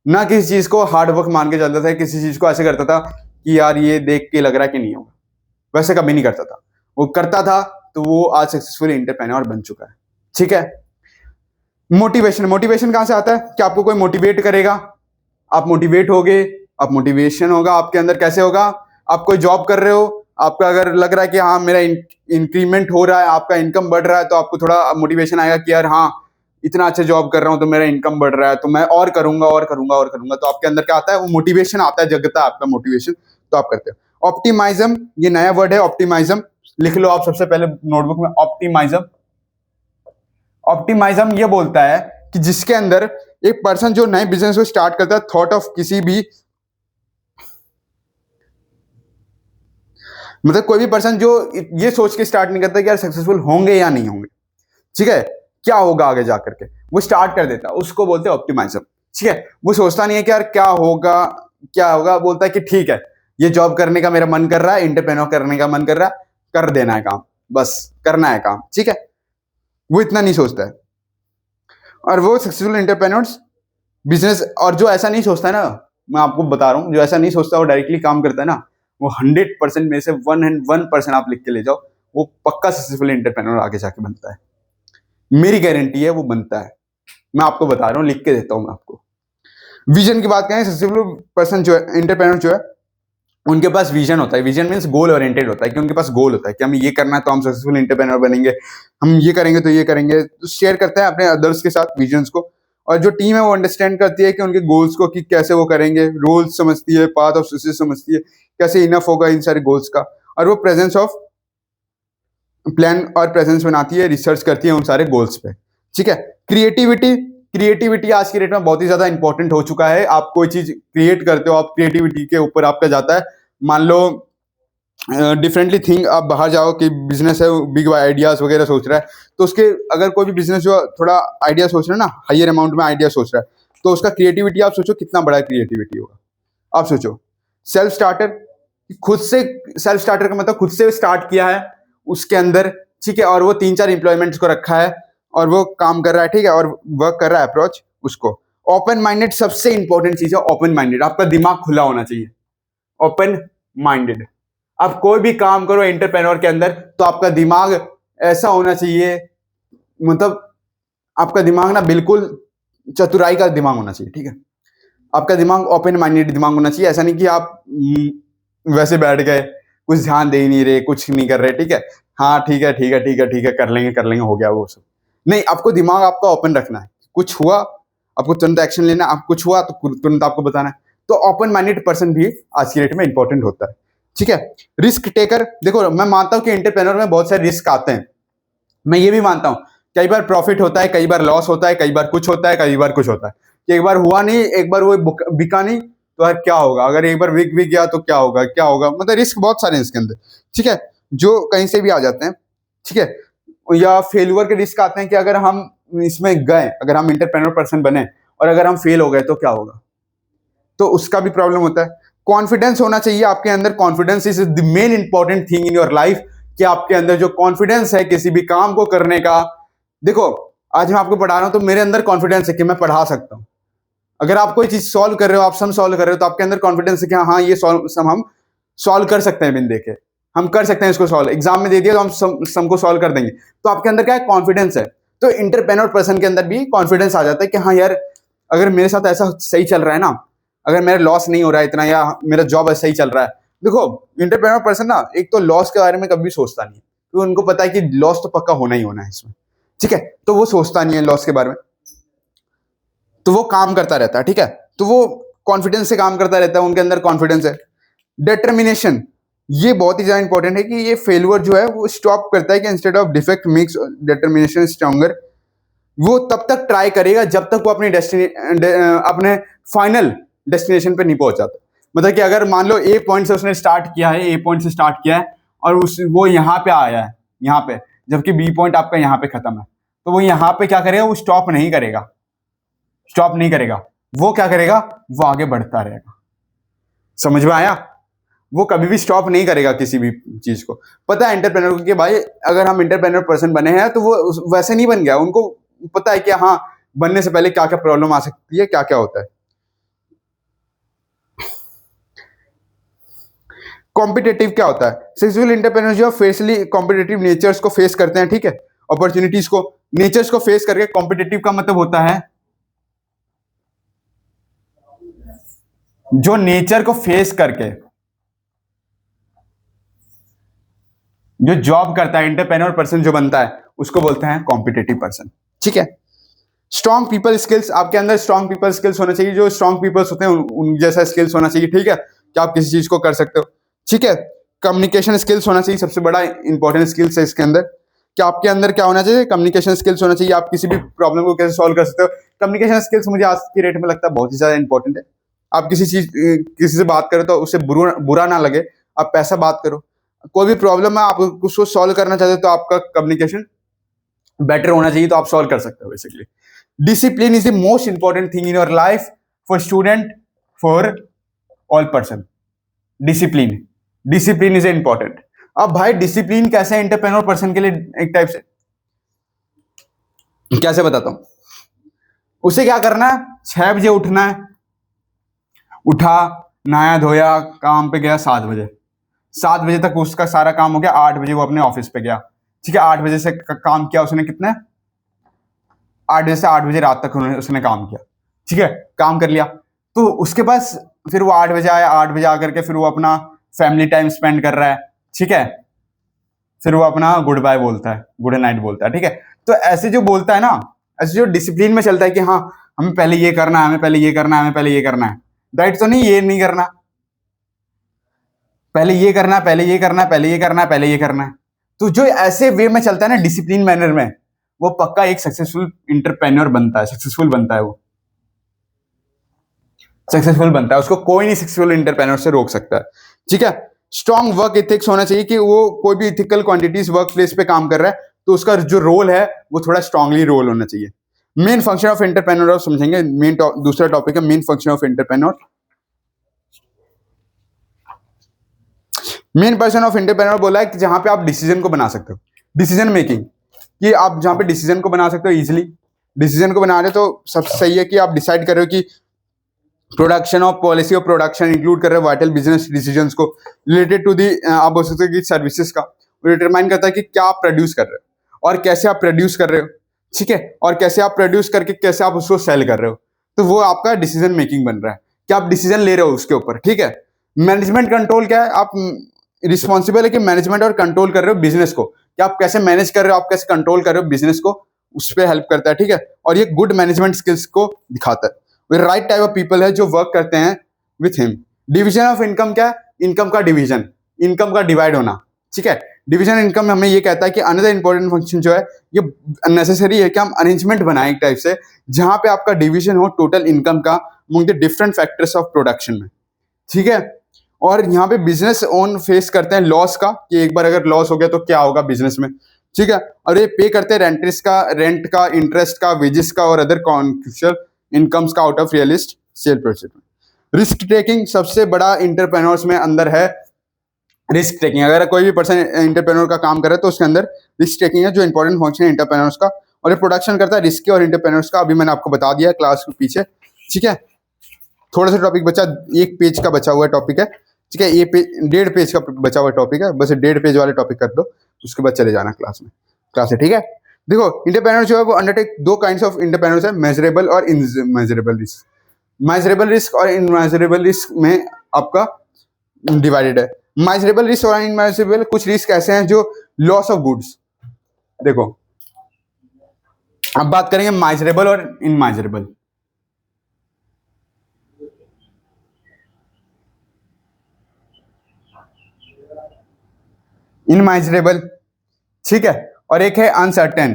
ना किसी चीज को हार्ड वर्क मान के चलता था, किसी चीज को ऐसे करता था कि यार ये देख के लग रहा है कि नहीं होगा, वैसे कभी नहीं करता था। वो करता था तो वो आज सक्सेसफुल एंटरप्रेन्योर बन चुका है। ठीक है, मोटिवेशन, मोटिवेशन कहां से आता है कि आपको कोई मोटिवेट करेगा, आप मोटिवेट होगे, आप मोटिवेशन होगा आपके अंदर। कैसे होगा? आप कोई जॉब कर रहे हो, आपका अगर लग रहा है कि हाँ मेरा इंक्रीमेंट हो रहा है, आपका इनकम बढ़ रहा है, तो आपको थोड़ा मोटिवेशन आएगा कि यार हाँ, इतना अच्छा जॉब कर रहा हूं तो मेरा इनकम बढ़ रहा है, तो मैं और करूंगा और करूंगा और करूंगा। तो आपके अंदर क्या आता है? वो मोटिवेशन आता है, जगता है आपका मोटिवेशन, तो आप करते हो। ऑप्टिमाइज्म, ये नया वर्ड है ऑप्टिमाइज्म, लिख लो आप सबसे पहले नोटबुक में, ऑप्टिमाइज्म। ऑप्टिमाइज्म ये बोलता है कि जिसके अंदर एक पर्सन जो नए बिजनेस को स्टार्ट करता है, थॉट ऑफ किसी भी, मतलब कोई भी पर्सन जो ये सोच के स्टार्ट नहीं करता कि यार सक्सेसफुल होंगे या नहीं होंगे, ठीक है, क्या होगा आगे जाकर के, वो स्टार्ट कर देता है, उसको बोलते हैं ऑप्टिमाइज्म। ठीक है, वो सोचता नहीं है कि यार क्या होगा क्या होगा, बोलता है कि ठीक है, ये जॉब करने का मेरा मन कर रहा है, एंटरप्रेन्योर करने का मन कर रहा है, कर देना है काम, बस करना है काम। ठीक है, वो इतना नहीं सोचता है। और वो सक्सेसफुल एंटरप्रेन्योर्स बिजनेस, और जो ऐसा नहीं सोचता है ना, मैं आपको बता रहा हूँ, जो ऐसा नहीं सोचता वो डायरेक्टली काम करता है ना, वो 100% में से 101% आप लिख के ले जाओ, वो पक्का सक्सेसफुल एंटरप्रेन्योर आगे जाके बनता है। मेरी गारंटी है वो बनता है, मैं आपको बता रहा हूँ, लिख के देता हूँ मैं आपको। विजन की बात करें, सक्सेसफुल पर्सन जो है, एंटरप्रेन्योर जो है, उनके पास विजन होता है। विजन मीन्स गोल ओरिएंटेड होता है, कि उनके पास गोल होता है कि हमें ये करना है तो हम सक्सेसफुल एंटरप्रेन्योर बनेंगे, हम ये करेंगे तो ये करेंगे, तो शेयर करते हैं अपने अदर्स के साथ विजन्स को। और जो टीम है वो अंडरस्टैंड करती है कि उनके गोल्स को, कि कैसे वो करेंगे, रोल्स समझती है, पाथ ऑफ सक्सेस समझती है, कैसे इनफ होगा इन सारे गोल्स का, और वो प्रेजेंस ऑफ प्लान और प्रेजेंस बनाती है, रिसर्च करती है उन सारे गोल्स पे। ठीक है, क्रिएटिविटी, क्रिएटिविटी आज की डेट में बहुत ही ज्यादा इंपॉर्टेंट हो चुका है। आप कोई चीज क्रिएट करते हो, आप क्रिएटिविटी के ऊपर आपका जाता है। मान लो डिफरेंटली थिंक, आप बाहर जाओ कि बिजनेस है, बिग आइडियाज वगैरह सोच रहा है, तो उसके अगर कोई भी बिजनेस जो थोड़ा आइडिया सोच रहा है ना, हाइयर अमाउंट में आइडिया सोच रहा है, तो उसका क्रिएटिविटी आप सोचो कितना बड़ा क्रिएटिविटी होगा। आप सोचो सेल्फ स्टार्टर, खुद से, सेल्फ स्टार्टर का मतलब खुद से स्टार्ट किया है उसके अंदर, ठीक है, और वो 3-4 एम्प्लॉयमेंट्स को रखा है और वो काम कर रहा है, ठीक है, और वर्क कर रहा है अप्रोच उसको। ओपन माइंडेड, सबसे इंपॉर्टेंट चीज है ओपन माइंडेड, आपका दिमाग खुला होना चाहिए, ओपन माइंडेड। आप कोई भी काम करो एंटरप्रेन्योर के अंदर, तो आपका दिमाग ऐसा होना चाहिए, मतलब आपका दिमाग ना बिल्कुल चतुराई का दिमाग होना चाहिए। ठीक है, आपका दिमाग ओपन माइंडेड दिमाग होना चाहिए, ऐसा नहीं कि आप वैसे बैठ गए, कुछ ध्यान दे ही नहीं रहे, कुछ नहीं कर रहे। ठीक है, हाँ ठीक है ठीक है ठीक है ठीक है, कर लेंगे हो गया वो सब नहीं, आपको दिमाग आपका ओपन रखना है। कुछ हुआ आपको तुरंत एक्शन लेना, आप कुछ हुआ तो तुरंत आपको बताना है। तो ओपन माइंडेड पर्सन भी आज की डेट में इंपॉर्टेंट होता है। ठीक है, रिस्क टेकर, देखो मैं मानता हूं कि एंटरप्रेन्योर में बहुत सारे रिस्क आते हैं, मैं ये भी मानता हूं कई बार प्रॉफिट होता है, कई बार लॉस होता है, कई बार कुछ होता है, कई बार कुछ होता है, कि एक बार हुआ नहीं, एक बार वो बिका नहीं, तो यार क्या होगा, अगर एक बार बिक गया तो क्या होगा, क्या होगा, मतलब रिस्क बहुत सारे हैं इसके अंदर। ठीक है, जो कहीं से भी आ जाते हैं। ठीक है, या फेलुअर के रिस्क आते हैं कि अगर हम इसमें गए, अगर हम एंटरप्रेन्योर पर्सन बने और अगर हम फेल हो गए तो क्या होगा, तो उसका भी प्रॉब्लम होता है। कॉन्फिडेंस होना चाहिए आपके अंदर, confidence is the main important thing in your life, कि आपके अंदर जो कॉन्फिडेंस है किसी भी काम को करने का। देखो आज मैं आपको पढ़ा रहा हूं तो मेरे अंदर कॉन्फिडेंस है कि मैं पढ़ा सकता हूं। अगर आप कोई चीज सॉल्व कर रहे हो, आप सम सॉल्व कर रहे हो, तो आपके अंदर कॉन्फिडेंस है कि हाँ ये सम हम सॉल्व कर सकते हैं, बिन देखे हम कर सकते हैं इसको सॉल्व, एग्जाम में दे दिया तो हम सम को सॉल्व कर देंगे। तो आपके अंदर क्या है? कॉन्फिडेंस है। तो इंटरप्रेन्योर पर्सन के अंदर भी कॉन्फिडेंस आ जाता है कि हाँ यार अगर मेरे साथ ऐसा सही चल रहा है ना, अगर मेरा लॉस नहीं हो रहा है इतना, या मेरा जॉब ऐसा ही चल रहा है, देखो इंटरप्रेन्योर पर्सन ना एक तो लॉस के बारे में कभी सोचता नहीं, तो उनको पता है कि लॉस तो पक्का होना ही होना है इसमें, ठीक है, तो वो सोचता नहीं है लॉस के बारे में, तो वो काम करता रहता है, ठीक है, तो वो कॉन्फिडेंस से काम करता रहता है, उनके अंदर कॉन्फिडेंस है। डिटर्मिनेशन, ये बहुत ही ज्यादा इंपॉर्टेंट है कि ये फेलियर जो है वो स्टॉप करता है कि instead of defect makes determination stronger. वो तब तक ट्राई करेगा जब तक वो अपने फाइनल डेस्टिनेशन पे नहीं पहुंचाता। मतलब कि अगर मान लो ए पॉइंट से उसने स्टार्ट किया है, ए पॉइंट से स्टार्ट किया है और वो यहाँ पे आया है, यहाँ पे, जबकि बी पॉइंट आपका यहाँ पे खत्म है, तो वो यहाँ पे क्या करेगा, वो स्टॉप नहीं करेगा, स्टॉप नहीं करेगा, वो क्या करेगा, वो आगे बढ़ता रहेगा। समझ में आया? वो कभी भी स्टॉप नहीं करेगा किसी भी चीज को। पता है एंटरप्रेन्योर को कि भाई अगर हम एंटरप्रेन्योर पर्सन बने हैं तो वो वैसे नहीं बन गया, उनको पता है कि हाँ बनने से पहले क्या क्या प्रॉब्लम आ सकती है, क्या क्या होता है। कॉम्पिटेटिव क्या होता है? सक्सेसफुल एंटरप्रेन्योर जो फेसली कॉम्पिटेटिव नेचर्स को फेस करते हैं, ठीक है, अपॉर्चुनिटीज को, नेचर्स को फेस करके। कॉम्पिटेटिव का मतलब होता है जो नेचर को फेस करके जो जॉब करता है, एंटरप्रेन्योर पर्सन जो बनता है उसको बोलते हैं कॉम्पिटेटिव पर्सन, ठीक है। स्ट्रॉन्ग पीपल स्किल्स, आपके अंदर स्ट्रॉन्ग पीपल स्किल्स होना चाहिए, जो स्ट्रॉन्ग पीपल्स होते हैं उन जैसा स्किल्स होना चाहिए, ठीक है, कि आप किसी चीज को कर सकते हो, ठीक है। कम्युनिकेशन स्किल्स होना चाहिए, सबसे बड़ा इंपॉर्टेंट स्किल्स है इसके अंदर, कि आपके अंदर क्या होना चाहिए, कम्युनिकेशन स्किल्स होना चाहिए। आप किसी भी प्रॉब्लम को कैसे सॉल्व कर सकते हो, कम्युनिकेशन स्किल्स मुझे आज की रेट में लगता है बहुत ही ज्यादा इंपॉर्टेंट है। आप किसी से बात करो तो उससे बुरा ना लगे, आप पैसा बात करो, कोई भी प्रॉब्लम है आप उसको सॉल्व करना चाहते हो तो आपका कम्युनिकेशन बेटर होना चाहिए, तो आप सॉल्व कर सकते हो basically. Discipline is the most important thing in your life, for student, for all person. Discipline, discipline is important. अब भाई डिसिप्लिन कैसे है एंटरप्रेन्योर पर्सन के लिए, एक टाइप से कैसे बताता हूं। उसे क्या करना है, 6 बजे उठना है, उठा, नहाया धोया, काम पे गया 7 बजे, 7 बजे तक उसका सारा काम हो गया, 8 बजे वो अपने ऑफिस पे गया, ठीक है। 8 बजे से काम किया उसने, कितने, 8 बजे से 8 बजे रात तक उसने काम किया, ठीक है, काम कर लिया। तो उसके पास फिर वो 8 बजे आया, 8 बजे आकर के फिर वो अपना फैमिली टाइम स्पेंड कर रहा है, ठीक है, फिर वो अपना गुड बाय बोलता है, गुड नाइट बोलता है, ठीक है। तो ऐसे जो बोलता है ना, ऐसे जो डिसिप्लिन में चलता है कि हाँ हमें पहले ये करना है, हमें पहले ये करना है, हमें पहले ये करना है, राइट तो नहीं, ये नहीं करना, पहले ये करना है, पहले ये करना है, पहले ये करना है, पहले ये करना है। तो जो ऐसे वे में चलता है ना, डिसिप्लिन मैनर में, वो पक्का एक सक्सेसफुल इंटरप्रेन्योर बनता है, सक्सेसफुल बनता है, वो सक्सेसफुल बनता है, उसको कोई नहीं सक्सेसफुल इंटरप्रेन्योर से रोक सकता है, ठीक है। स्ट्रॉन्ग वर्क एथिक्स होना चाहिए, कि वो कोई भी इथिकल क्वांटिटीज वर्क प्लेस पे काम कर रहा है तो उसका जो रोल है वो थोड़ा स्ट्रांगली रोल होना चाहिए। मेन फंक्शन ऑफ एंटरप्रेन्योर आप समझेंगे, दूसरा टॉपिक है main function of entrepreneur. Main person of entrepreneur बोला है कि जहां पे आप डिसीजन को बना सकते हो, डिसीजन मेकिंग, कि आप जहां पे डिसीजन को बना सकते हो इजीली। डिसीजन को बना रहे तो सबसे सही है कि आप डिसाइड कर रहे हो कि production of policy of production include कर रहे हो वाइटल बिजनेस डिसीजंस को रिलेटेड टू दी, आप बोल सकते हो कि सर्विसेज का डिटरमाइन करता है कि क्या आप प्रोड्यूस कर रहे हो और कैसे आप प्रोड्यूस कर रहे हो, ठीक है, और कैसे आप प्रोड्यूस करके कैसे आप उसको सेल कर रहे हो। तो वो आपका डिसीजन मेकिंग बन रहा है कि आप डिसीजन ले रहे हो उसके ऊपर, ठीक है। मैनेजमेंट कंट्रोल क्या है, आप रिस्पॉन्सिबल है कि मैनेजमेंट और कंट्रोल कर रहे हो बिजनेस को, कि आप कैसे मैनेज कर रहे हो, आप कैसे कंट्रोल कर रहे हो बिजनेस को, उस पर हेल्प करता है, ठीक है। और ये गुड मैनेजमेंट स्किल्स को दिखाता है। Way right type of people है जो वर्क करते हैं with him. Division of income क्या है, इनकम का डिवीजन, इनकम का डिवाइड होना, ठीक है। डिवीजन इनकम हमें ये कहता है कि अनदर इंपॉर्टेंट फंक्शन जो है, ये नेसेसरी है कि हम अरेंजमेंट बनाएं एक टाइप से जहां पे आपका डिवीजन हो टोटल इनकम का among the different factors of production में, ठीक है। और यहाँ पे बिजनेस ओन फेस करते हैं लॉस का, कि एक बार अगर लॉस हो गया तो क्या होगा बिजनेस में, ठीक है। और ये पे करते हैं रेंट का, इंटरेस्ट का, वेजेस का और अदर कॉन्फ्यूशल इनकम्स का out of realist sale process. Risk taking सबसे बड़ा इंटरप्रेन्योर्स में अंदर है, रिस्क टेकिंग। अगर कोई भी पर्सन इंटरप्रेन्योर का काम करे तो उसके अंदर रिस्क टेकिंग है, जो इंपॉर्टेंट फंक्शन है इंटरप्रेन्योर्स का। और ये प्रोडक्शन करता है रिस्क और इंटरप्रेन्योर्स का, अभी मैंने आपको बता दिया क्लास के पीछे, ठीक है। थोड़ा सा टॉपिक बचा, 1 पेज का बचा हुआ टॉपिक है, ठीक है, ये 1.5 पेज का बचा हुआ टॉपिक है, बस 1.5 पेज वाले टॉपिक कर दो, उसके बाद चले जाना क्लास में, क्लास है, ठीक है। देखो इंटरप्रेन्योर जो है वो अंडरटेक दो काइंड्स ऑफ इंटरप्रेन्योर्स है, मेजरेबल और इनमेजरेबल रिस्क। मेजरेबल रिस्क और इनमेजरेबल रिस्क में आपका डिवाइडेड है। मेजरेबल रिस्क और इनमेजरेबल कुछ रिस्क ऐसे हैं जो लॉस ऑफ गुड्स। देखो अब बात करेंगे मेजरेबल और इनमेजरेबल। इनमेजरेबल, ठीक है, और एक है अनसर्टेन।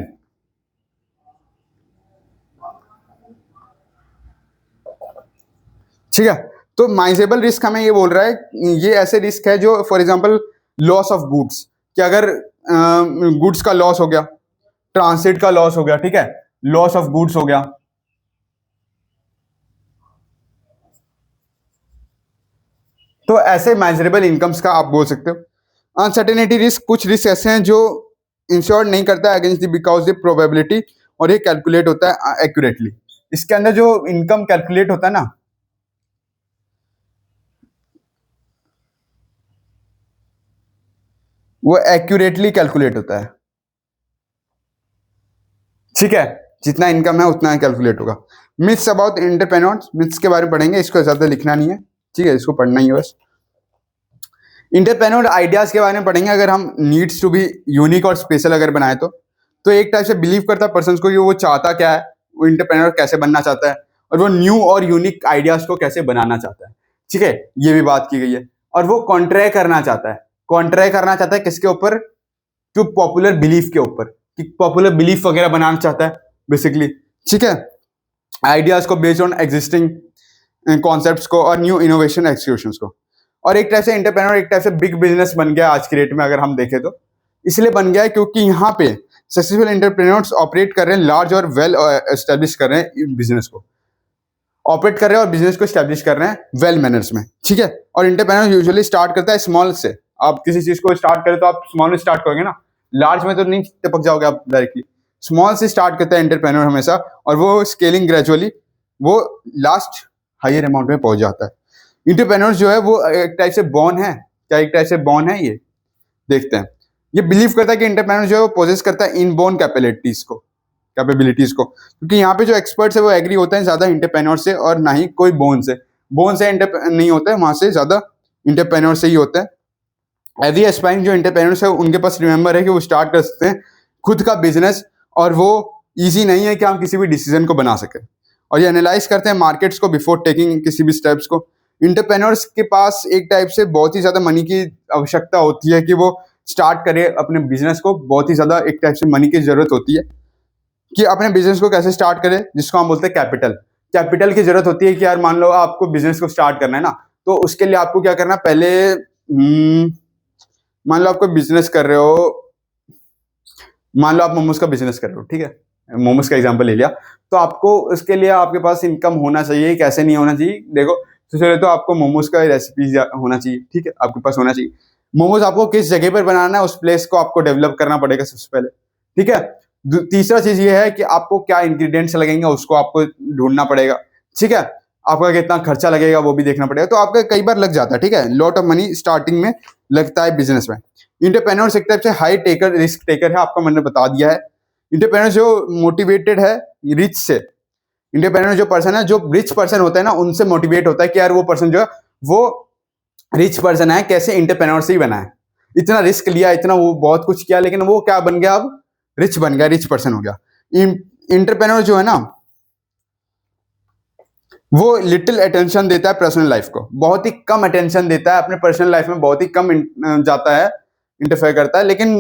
ठीक है, तो मेजरेबल रिस्क हमें ये बोल रहा है, ये ऐसे रिस्क है जो for example loss of goods, कि अगर गुड्स का लॉस हो गया, ट्रांसिट का लॉस हो गया, ठीक है, लॉस ऑफ गुड्स हो गया, तो ऐसे मेजरेबल इनकम्स का आप बोल सकते हो। अनसर्टेनिटी रिस्क, कुछ रिस्क ऐसे हैं जो इंश्योर नहीं करता है against the because the probability, और ये कैलकुलेट होता है एक्यूरेटली। इसके अंदर जो इनकम कैलकुलेट होता है ना, वो एक्यूरेटली कैलकुलेट होता है। ठीक है, जितना इनकम है उतना कैलकुलेट होगा। मिथ्स अबाउट एंटरप्रेन्योर्स, मिथ्स के बारे में पढ़ेंगे, इसको ज्यादा लिखना नहीं है, ठीक है, इसको पढ़ना ही है बस। एंटरप्रेन्योर आइडियाज के बारे में पढ़ेंगे, अगर हम नीड्स टू बी यूनिक और स्पेशल अगर बनाए तो एक टाइप से बिलीव करता है पर्सन को कि वो चाहता क्या है, वो एंटरप्रेन्योर कैसे बनना चाहता है, और वो न्यू और यूनिक आइडियाज को कैसे बनाना चाहता है। ठीक है, ये भी बात की गई है। और वो कॉन्ट्रैक्ट करना चाहता है, कॉन्ट्रैक्ट करना चाहता है किसके ऊपर, जो पॉपुलर बिलीफ के ऊपर, कि पॉपुलर बिलीफ वगैरह बनाना चाहता है बेसिकली। ठीक है, आइडियाज को बेस्ड ऑन एग्जिस्टिंग कॉन्सेप्ट्स को और न्यू इनोवेशन एक्सक्यूशंस को। और एक टाइप से एंटरप्रेन्योर एक टाइप से बिग बिजनेस बन गया आज की डेट में, अगर हम देखें तो इसलिए बन गया है क्योंकि यहाँ पे सक्सेसफुल एंटरप्रेन्योर्स ऑपरेट कर रहे हैं लार्ज और वेल एस्टेब्लिश कर रहे हैं बिजनेस को, ऑपरेट कर रहे हैं और बिजनेस को एस्टेब्लिश कर रहे हैं वेल मैनर्स में। ठीक है, और एंटरप्रेन्योर यूजुअली स्टार्ट करता है स्मॉल से। आप किसी चीज को स्टार्ट करें तो आप स्मॉल में स्टार्ट करोगे ना, लार्ज में तो नहीं टपक जाओगे आप डायरेक्टली। स्मॉल से स्टार्ट करता है एंटरप्रेन्योर हमेशा, और वो स्केलिंग ग्रेजुअली वो लास्ट हायर अमाउंट में पहुंच जाता है। एंटरप्रेन्योर जो है वो एक टाइप से बॉर्न है, क्या एक टाइप से बॉर्न है, ये देखते हैं। ये बिलीव करता है कि एंटरप्रेन्योर जो है वो पोजेस करता है इनबोर्न कैपेबिलिटीज को, क्योंकि यहाँ पे जो एक्सपर्ट्स है वो एग्री होते हैं ज्यादा एंटरप्रेन्योर से, और ना ही कोई बोन से नहीं होता है, वहां से ज्यादा एंटरप्रेन्योर से ही होता है। एवरी एस्पायरिंग जो एंटरप्रेन्योर्स है उनके पास रिमेंबर है कि वो स्टार्ट कर सकते हैं खुद का बिजनेस, और वो इजी नहीं है कि हम किसी भी डिसीजन को बना सके, और ये एनालाइज करते हैं मार्केट्स को बिफोर टेकिंग किसी भी स्टेप्स को। एंटरप्रेन्योर्स के पास एक टाइप से बहुत ही ज्यादा मनी की आवश्यकता होती है कि वो स्टार्ट करे अपने बिजनेस को, बहुत ही ज्यादा एक टाइप से मनी की जरूरत होती है कि अपने बिजनेस को कैसे स्टार्ट करे, जिसको हम बोलते हैं कैपिटल की जरूरत होती है। कि यार मान लो आपको बिजनेस को स्टार्ट करना है ना, तो उसके लिए आपको क्या करना है, पहले मान लो आपको बिजनेस कर रहे हो, मान लो आप मोमोज का बिजनेस कर रहे हो, ठीक है, मोमोज का एग्जांपल ले लिया, तो आपको उसके लिए आपके पास इनकम होना चाहिए, कैसे नहीं होना चाहिए। देखो सबसे पहले तो आपको मोमोज का रेसिपी होना चाहिए, ठीक है, आपके पास होना चाहिए। मोमोज आपको किस जगह पर बनाना है उस प्लेस को आपको डेवलप करना पड़ेगा सबसे पहले, ठीक है। तीसरा चीज ये है कि आपको क्या इंग्रेडिएंट्स लगेंगे उसको आपको ढूंढना पड़ेगा, ठीक है। आपका कितना खर्चा लगेगा वो भी देखना पड़ेगा, तो आपका कई बार लग जाता है, ठीक है, लॉट ऑफ मनी स्टार्टिंग में लगता है बिजनेस में। एंटरप्रेन्योर एक टाइप से हाई टेकर रिस्क टेकर है, आपको मैंने बता दिया है। एंटरप्रेन्योर जो मोटिवेटेड है रिच से, एंटरप्रेन्योर जो पर्सन है, जो रिच पर्सन होता है ना, उनसे मोटिवेट होता है कि यार वो पर्सन जो है वो रिच पर्सन है, कैसे एंटरप्रेन्योर से ही बना है, इतना रिस्क लिया, इतना वो बहुत कुछ किया, लेकिन वो क्या बन गया, अब रिच बन गया, रिच पर्सन हो गया। एंटरप्रेन्योर जो है ना वो लिटिल अटेंशन देता है पर्सनल लाइफ को, बहुत ही कम अटेंशन देता है अपने पर्सनल लाइफ में, बहुत ही कम जाता है, इंटरफेयर करता है। लेकिन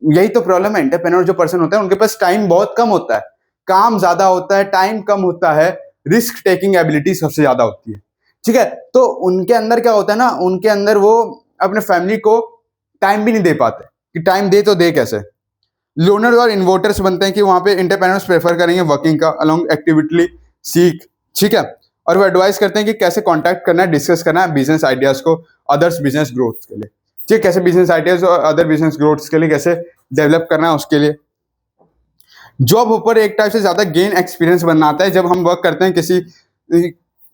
यही तो प्रॉब्लम है, एंटरप्रेन्योर जो पर्सन होता है उनके पास टाइम बहुत कम होता है, काम ज्यादा होता है, टाइम कम होता है, रिस्क टेकिंग एबिलिटी सबसे ज्यादा होती है, ठीक है। तो उनके अंदर क्या होता है ना, उनके अंदर वो अपने फैमिली को टाइम भी नहीं दे पाते, कि टाइम दे तो दे कैसे। लोनर और इन्वोटर्स बनते हैं कि वहां पे एंटरप्रेन्योर्स प्रेफर करेंगे वर्किंग का अलोंग एक्टिविटी सीख, ठीक है, और वो एडवाइस करते हैं कि कैसे कांटेक्ट करना है, डिस्कस करना है बिजनेस आइडियाज को अदर्स बिजनेस ग्रोथ के लिए, ठीक है, कैसे बिजनेस आइडियाज और अदर बिजनेस ग्रोथ के लिए कैसे डेवलप करना है उसके लिए। जॉब ऊपर एक टाइप से ज्यादा गेन एक्सपीरियंस बनाता है, जब हम वर्क करते हैं किसी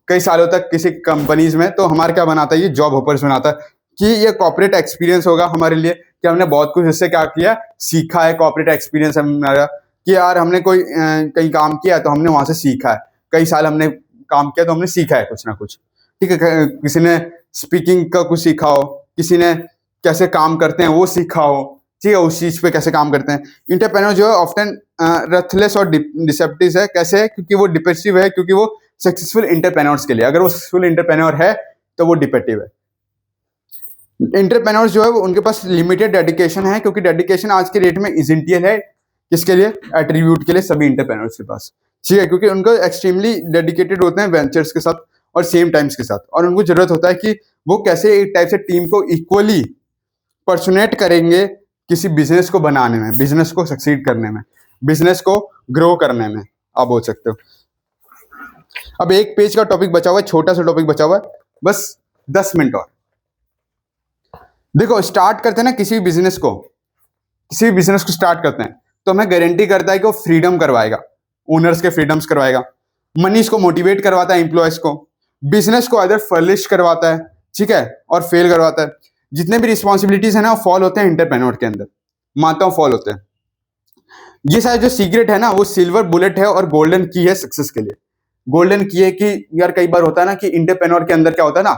कई सालों तक किसी कंपनीज में, तो हमारा क्या बनाता है, ये जॉब होपर्स बनाता है कि ये कॉर्पोरेट एक्सपीरियंस होगा हमारे लिए, कि हमने बहुत कुछ इससे क्या किया, सीखा है, कॉर्पोरेट एक्सपीरियंस है हमारा, कि यार हमने कोई कहीं काम किया है तो हमने वहां से सीखा है, कई साल हमने काम किया तो हमने सीखा है कुछ ना कुछ, ठीक है। किसी ने स्पीकिंग का कुछ सीखा हो, किसी ने कैसे काम करते हैं वो सीखा हो, ठीक है, उस चीज पे कैसे काम करते हैं। इंटरप्रेन्योर जो है ऑफ्टन रथलेस और डिसेप्टिव है, कैसे है, क्योंकि वो डिपेसिव है, क्योंकि वो सक्सेसफुल इंटरप्रेन्योर्स के लिए, अगर वो सक्सेसफुल इंटरप्रेन्योर है तो वो डिपेटिव है। इंटरप्रेन्योर्स जो है वो उनके पास लिमिटेड डेडिकेशन है, क्योंकि डेडिकेशन आज के डेट में इसेंशियल है, किसके लिए, एट्रीब्यूट के लिए, सभी इंटरप्रेन्योर्स के पास, ठीक है, क्योंकि उनको एक्सट्रीमली डेडिकेटेड होते हैं वेंचर्स के साथ और सेम टाइम्स के साथ, और उनको जरूरत होता है कि वो कैसे एक टाइप से टीम को इक्वली पर्सुनेट करेंगे किसी बिजनेस को बनाने में, बिजनेस को सक्सीड करने में, बिजनेस को ग्रो करने में, आप बोल सकते हो। अब एक पेज का टॉपिक बचा हुआ है, छोटा सा टॉपिक बचा हुआ है, बस 10 मिनट और। देखो, स्टार्ट करते हैं ना किसी भी बिजनेस को, किसी भी बिजनेस को स्टार्ट करते हैं तो हमें गारंटी करता है कि वो फ्रीडम करवाएगा, ओनर्स के फ्रीडम्स करवाएगा, मनीज को मोटिवेट करवाता है, एम्प्लॉयज को, बिजनेस को अदर फर्लिश करवाता है, ठीक है, और फेल करवाता है। जितने भी रिस्पॉन्सिबिलिटीज है ना वो फॉल होते हैं इंटरप्रेन्योर के अंदर, मानता हूं फॉल होते हैं। ये सारे जो सीक्रेट है ना वो सिल्वर बुलेट है और गोल्डन की है सक्सेस के लिए। गोल्डन की है कि यार कई बार होता है ना कि इंटरप्रेन्योर के अंदर क्या होता है ना,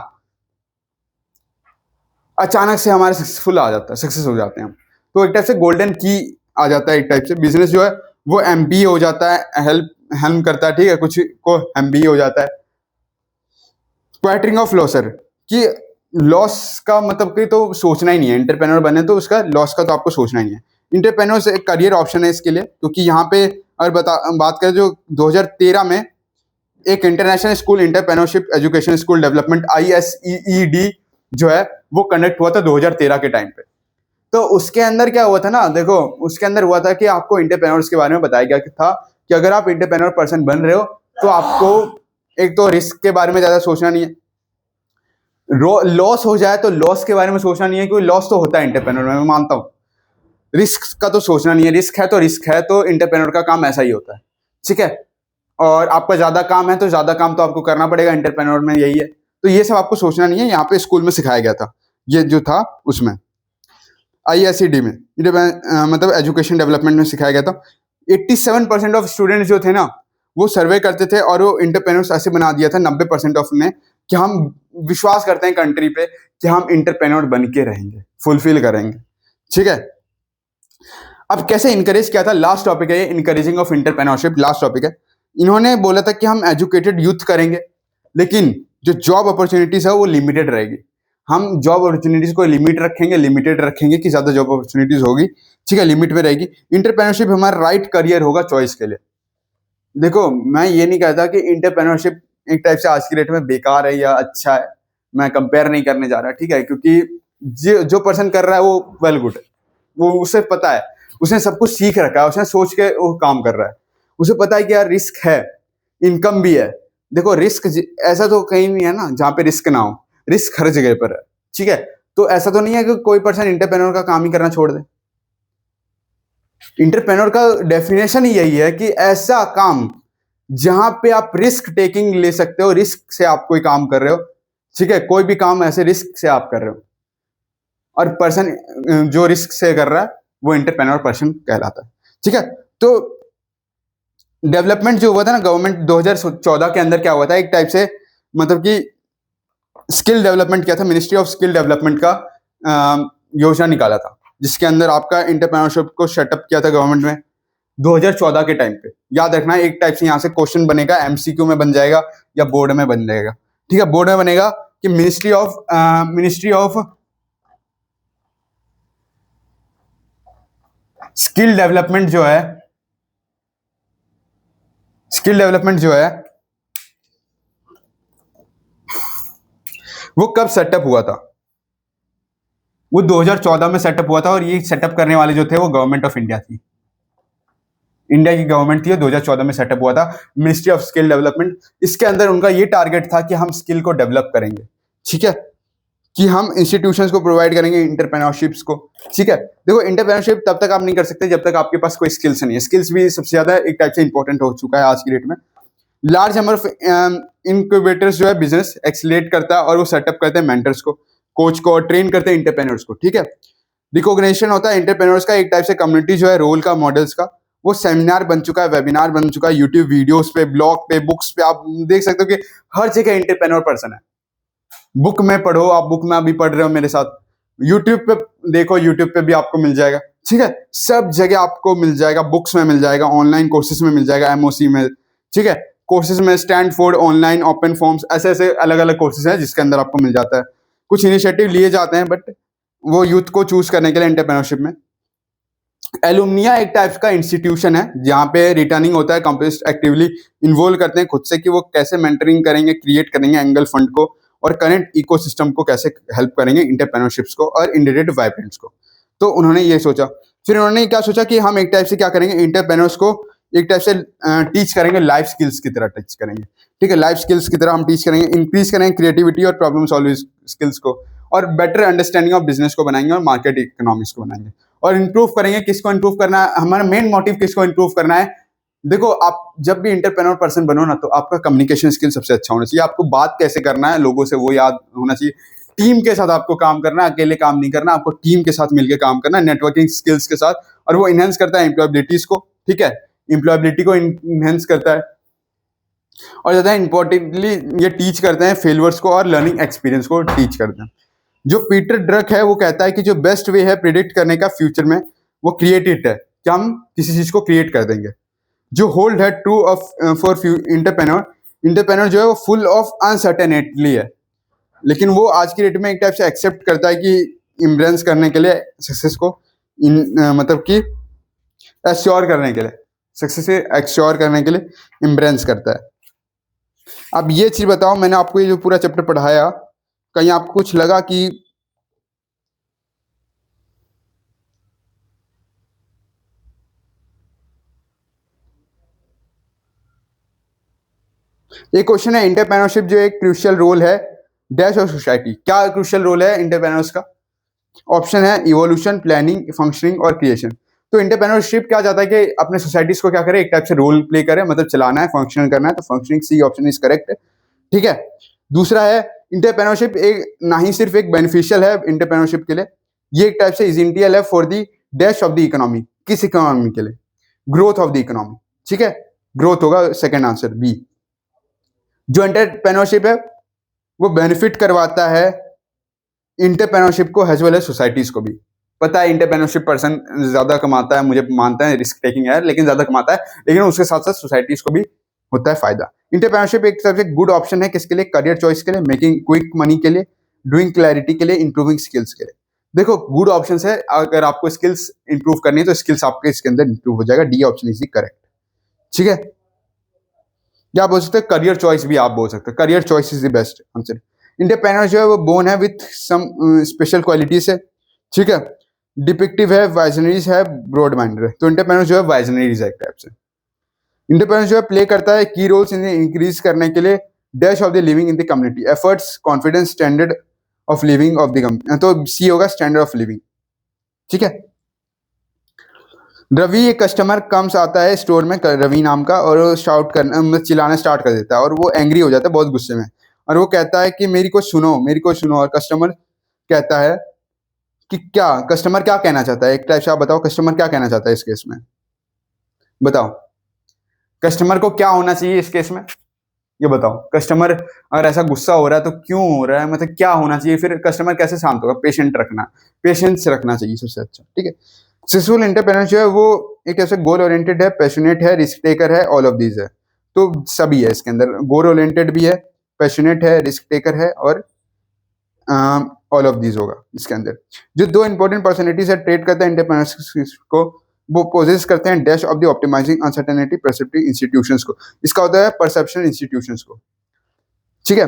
अचानक से हमारे सक्सेसफुल आ जाता है, सक्सेस हो जाते हैं हम, तो एक टाइप से गोल्डन की आ जाता है, एक टाइप से बिजनेस जो है वो एमबी हो जाता है, हेल्प करता है, ठीक है, कुछ को एमबी हो जाता है। क्वाइटरिंग ऑफ लॉसर, कि लॉस का मतलब कि तो सोचना ही नहीं है, इंटरप्रेन्योर बने तो उसका लॉस का तो आपको सोचना ही है। इंटरप्रेन्योर एक करियर ऑप्शन है इसके लिए, क्योंकि यहाँ पे अगर बात करें जो 2013 में एक international school entrepreneurship education school development ISEED जो है वो कंडक्ट हुआ था 2013 के टाइम पे। तो उसके अंदर क्या हुआ था ना, देखो उसके अंदर हुआ था कि आपको इंटरप्रेन्योर्स के बारे में बताया गया था कि अगर आप इंटरप्रेन्योर पर्सन बन रहे हो तो आपको एक तो रिस्क के बारे में ज्यादा सोचना नहीं है, लॉस हो जाए तो लॉस के बारे में सोचना नहीं है, क्योंकि लॉस तो होता है इंटरप्रेन्योर में, मैं मानता हूँ। रिस्क का तो सोचना नहीं है, रिस्क है तो इंटरप्रेन्योर का काम ऐसा ही होता है, ठीक है। और आपका ज्यादा काम है तो ज्यादा काम तो आपको करना पड़ेगा, इंटरप्रेन्योर में यही है। तो ये सब आपको सोचना नहीं है, यहाँ पे स्कूल में सिखाया गया था, ये जो था उसमें ISED में, मतलब एजुकेशन डेवलपमेंट में सिखाया गया था। 87% ऑफ स्टूडेंट्स जो थे ना वो सर्वे करते थे और वो इंटरप्रेन्योर्स ऐसे बना दिया था 90% ऑफ ने कि हम विश्वास करते हैं कंट्री पे कि हम इंटरप्रेन्योर बन के रहेंगे, फुलफिल करेंगे, ठीक है। अब कैसे इनकरेज किया था, लास्ट टॉपिक है ये, encouraging of entrepreneurship, last topic है। इन्होंने बोला था कि हम एजुकेटेड यूथ करेंगे, लेकिन जो जॉब अपॉर्चुनिटीज है वो लिमिटेड रहेगी। हम जॉब अपॉर्चुनिटीज को लिमिटेड रखेंगे कि ज्यादा जॉब अपॉर्चुनिटीज होगी, ठीक है, लिमिट में रहेगी। इंटरप्रेन्योरशिप हमारा राइट करियर होगा चॉइस के लिए। देखो, मैं ये नहीं कहता कि इंटरप्रेन्योरशिप एक टाइप से आज की डेट में बेकार है या अच्छा है, मैं कंपेयर नहीं करने जा रहा, ठीक है, क्योंकि जो पर्सन कर रहा है वो वेल गुड है, वो उसे पता है, उसने सब कुछ सीख रखा है, उसने सोच के वो काम कर रहा है, उसे पता है कि यार रिस्क है, इनकम भी है। देखो रिस्क ऐसा तो कहीं नहीं है ना जहाँ पे रिस्क ना हो, रिस्क हर जगह पर है, ठीक है। तो ऐसा तो नहीं है कि कोई पर्सन इंटरप्रेन्योर का काम ही करना छोड़ दे। इंटरप्रेन्योर का डेफिनेशन ही यही है कि ऐसा काम जहां पे आप रिस्क टेकिंग ले सकते हो, रिस्क से आप कोई काम कर रहे हो, ठीक है, कोई भी काम ऐसे रिस्क से आप कर रहे हो, और पर्सन जो रिस्क से कर रहा है वो इंटरप्रेन्योर पर्सन कहलाता है, ठीक है। तो डेवलपमेंट जो हुआ था ना गवर्नमेंट 2014 के अंदर क्या हुआ था, एक टाइप से मतलब कि स्किल डेवलपमेंट किया था, मिनिस्ट्री ऑफ स्किल डेवलपमेंट का योजना निकाला था, जिसके अंदर आपका इंटरप्रेन्योरशिप को सेटअप किया था गवर्नमेंट में 2014 के टाइम पे। याद रखना एक टाइप से यहाँ से क्वेश्चन बनेगा, MCQ में बन जाएगा या बोर्ड में बन जाएगा, ठीक है। बोर्ड में बनेगा कि मिनिस्ट्री ऑफ स्किल डेवलपमेंट जो है वो कब सेटअप हुआ था, वो 2014 में सेटअप हुआ था, और ये सेटअप करने वाले जो थे वो गवर्नमेंट ऑफ इंडिया थी, इंडिया की गवर्नमेंट थी, 2014 में सेटअप हुआ था मिनिस्ट्री ऑफ स्किल डेवलपमेंट। इसके अंदर उनका ये टारगेट था कि हम स्किल को डेवलप करेंगे, ठीक है, कि हम इंस्टीट्यूशंस को प्रोवाइड करेंगे इंटरप्रेन्योरशिप्स को, ठीक है। देखो इंटरप्रेन्योरशिप तब तक आप नहीं कर सकते जब तक आपके पास कोई स्किल्स नहीं है, स्किल्स भी सबसे ज्यादा एक टाइप से इंपॉर्टेंट हो चुका है आज की डेट में। लार्ज नंबर ऑफ इनक्यूबेटर्स जो है बिजनेस एक्सीलरेट करता है और वो सेटअप करते हैं मेंटर्स को, कोच को, और ट्रेन करते हैं इंटरप्रेन्योर्स को, ठीक है। रिकॉग्निशन होता है एंटरप्रेन्योर्स का, एक टाइप से कम्युनिटी जो है रोल का, मॉडल्स का, वो सेमिनार बन चुका है, वेबिनार बन चुका है, यूट्यूब वीडियोस पे, ब्लॉग पे, बुक्स पे, आप देख सकते हो कि हर जगह एंटरप्रेन्योर पर्सन है। बुक में पढ़ो, आप बुक में अभी पढ़ रहे हो मेरे साथ, यूट्यूब पे देखो, यूट्यूब पे भी आपको मिल जाएगा, ठीक है, सब जगह आपको मिल जाएगा, बुक्स में मिल जाएगा, ऑनलाइन कोर्सेज में मिल जाएगा, एमओसी में, ठीक है, कोर्सेज में स्टैंडफोर्ड ऑनलाइन ओपन फॉर्म्स, ऐसे ऐसे अलग अलग कोर्सेज हैं जिसके अंदर आपको मिल जाता है। कुछ इनिशिएटिव लिए जाते हैं बट वो यूथ को चूज करने के लिए एंटरप्रेन्योरशिप में। एलुमनिया एक टाइप का इंस्टीट्यूशन है जहाँ पे रिटर्निंग होता है, कंपनीज एक्टिवली इन्वॉल्व करते हैं खुद से कि वो कैसे मेंटरिंग करेंगे, क्रिएट करेंगे एंगल फंड को, और करंट इकोसिस्टम को कैसे हेल्प करेंगे इंटरप्रेन्योरशिप्स को और इंडिडेट वाइब्रेंट्स को। तो उन्होंने ये सोचा, फिर उन्होंने क्या सोचा कि हम एक टाइप से क्या करेंगे, इंटरप्रेन्योर्स को एक टाइप से टीच करेंगे, लाइफ स्किल्स की तरह टीच करेंगे, ठीक है, लाइफ स्किल्स की तरह हम टीच करेंगे, इंक्रीज करेंगे क्रिएटिविटी और प्रॉब्लम सॉल्विंग स्किल्स को, और बेटर अंडरस्टैंडिंग ऑफ बिजनेस को बनाएंगे और मार्केट इकोनॉमिक्स को बनाएंगे, और इंप्रूव करेंगे। किसको इंप्रूव करना है, हमारा मेन मोटिव किसको इंप्रूव करना है। देखो, आप जब भी इंटरप्रेन्योर पर्सन बनो ना, तो आपका कम्युनिकेशन स्किल सबसे अच्छा होना चाहिए, आपको बात कैसे करना है लोगों से वो याद होना चाहिए, टीम के साथ आपको काम करना है, अकेले काम नहीं करना, आपको टीम के साथ मिलकर काम करना है, नेटवर्किंग स्किल्स के साथ, और वो इनहेंस करता है एम्प्लॉयबिलिटीज को, ठीक है, एम्प्लॉयबिलिटी को इनहेंस करता है, और ज्यादा इंपॉर्टेंटली ये टीच करते हैं फेलियर्स को और लर्निंग एक्सपीरियंस को टीच करते हैं। जो पीटर ड्रक है वो कहता है कि जो बेस्ट वे है प्रिडिक्ट करने का फ्यूचर में, वो क्रिएट इट है, कि हम किसी चीज को क्रिएट कर देंगे। जो होल्ड है true of for entrepreneur, entrepreneur जो है वो फुल ऑफ अनसर्टेनिटी है, लेकिन वो आज की डेट में एक टाइप से एक्सेप्ट करता है कि इम्ब्रेंस करने के लिए सक्सेस को मतलब कि एश्योर करने के लिए, सक्सेस से एश्योर करने के लिए इम्ब्रेंस करता है। अब ये चीज बताओ, मैंने आपको ये जो पूरा चैप्टर पढ़ाया, कहीं आपको कुछ लगा कि एक क्वेश्चन है, एंटरप्रेन्योरशिप जो एक क्रूशियल रोल है डैश और सोसाइटी, क्या क्रूशियल रोल है एंटरप्रेन्योर्स का? ऑप्शन है इवोल्यूशन, प्लानिंग, फंक्शनिंग और क्रिएशन। तो एंटरप्रेन्योरशिप क्या चाहता है कि अपने सोसाइटीज को क्या करे, एक टाइप से रोल प्ले करे, मतलब चलाना है, फंक्शन करना है, तो functioning C option is correct, ठीक है। दूसरा है इंटरप्रेन्योरशिप एक ना ही सिर्फ एक बेनिफिशियल है इंटरप्रेन्योरशिप के लिए, ये एक टाइप से इजेंटियल है for the dash of the economy, किस इकोनॉमी के लिए? ग्रोथ ऑफ द इकोनॉमी, ठीक है, ग्रोथ होगा सेकंड आंसर बी। जो एंटरप्रेन्योरशिप है वो बेनिफिट करवाता है इंटरप्रेन्योरशिप को एज वेल एज सोसाइटीज को भी। पता है इंटरप्रेन्योरशिप पर्सन ज्यादा कमाता है, मुझे मानता है रिस्क टेकिंग है, लेकिन ज्यादा कमाता है, लेकिन उसके साथ साथ सोसाइटीज को भी होता है फायदा। इंटरप्रेन्योरशिप एक तरफ से गुड ऑप्शन है किसके लिए? करियर चॉइस के लिए, मेकिंग क्विक मनी के लिए, डूइंग क्लैरिटी के लिए, इंप्रूविंग स्किल्स के लिए। देखो, गुड ऑप्शन है, अगर आपको स्किल्स इंप्रूव करनी है तो स्किल्स आपके इसके अंदर इंप्रूव हो जाएगा, डी ऑप्शन इज करेक्ट, ठीक है। क्या बोल सकते हैं, करियर चॉइस भी आप बोल सकते हैं, career choice is the best answer. Entrepreneur जो है वो बोर्न है विथ सम स्पेशल क्वालिटीज है, ठीक है, डिपिक्टिव है, वाइजनरीज है, ब्रॉड माइंडेड है। तो इंटरप्रेन्योर जो है वाइजनरीज है एक टाइप से। इंटरप्रेन्योर जो है प्ले करता है की रोल्स इन इंक्रीज करने के लिए dash of the living in the community, efforts, confidence, standard of living of the company, तो सी होगा स्टैंडर्ड ऑफ लिविंग, ठीक है। रवि एक कस्टमर कम्स आता है स्टोर में, रवि नाम का, और वो शाउट करना, चिल्लाना स्टार्ट कर देता है, और वो एंग्री हो जाता है बहुत गुस्से में, और वो कहता है कि मेरी को सुनो, मेरी को सुनो। और कस्टमर कहता है कि क्या, कस्टमर क्या कहना चाहता है, एक टाइप से आप बताओ कस्टमर क्या कहना चाहता है इस केस में, बताओ कस्टमर को क्या होना चाहिए इस केस में, ये बताओ। कस्टमर अगर ऐसा गुस्सा हो रहा है तो क्यों हो रहा है, मतलब क्या होना चाहिए, फिर कस्टमर कैसे शांत होगा? पेशेंस रखना चाहिए सबसे अच्छा, ठीक है। सक्सेसफुल एंटरप्रेन्योर जो है वो एक ऐसे गोल ओरिएंटेड है, पैशनेट है, रिस्क टेकर है, ऑल ऑफ दीज है। तो सभी है इसके अंदर, गोल ओरिएंटेड भी है, पैशनेट है, रिस्क टेकर है, और ऑल ऑफ दीज होगा इसके अंदर। जो दो इंपॉर्टेंट पर्सनैलिटीज है ट्रेड करता है एंटरप्रेन्योरशिप को, वो पोजेस करते हैं dash of the optimizing uncertainty perceptive institutions को, इसका होता है परसेप्शन इंस्टीट्यूशंस को, ठीक है।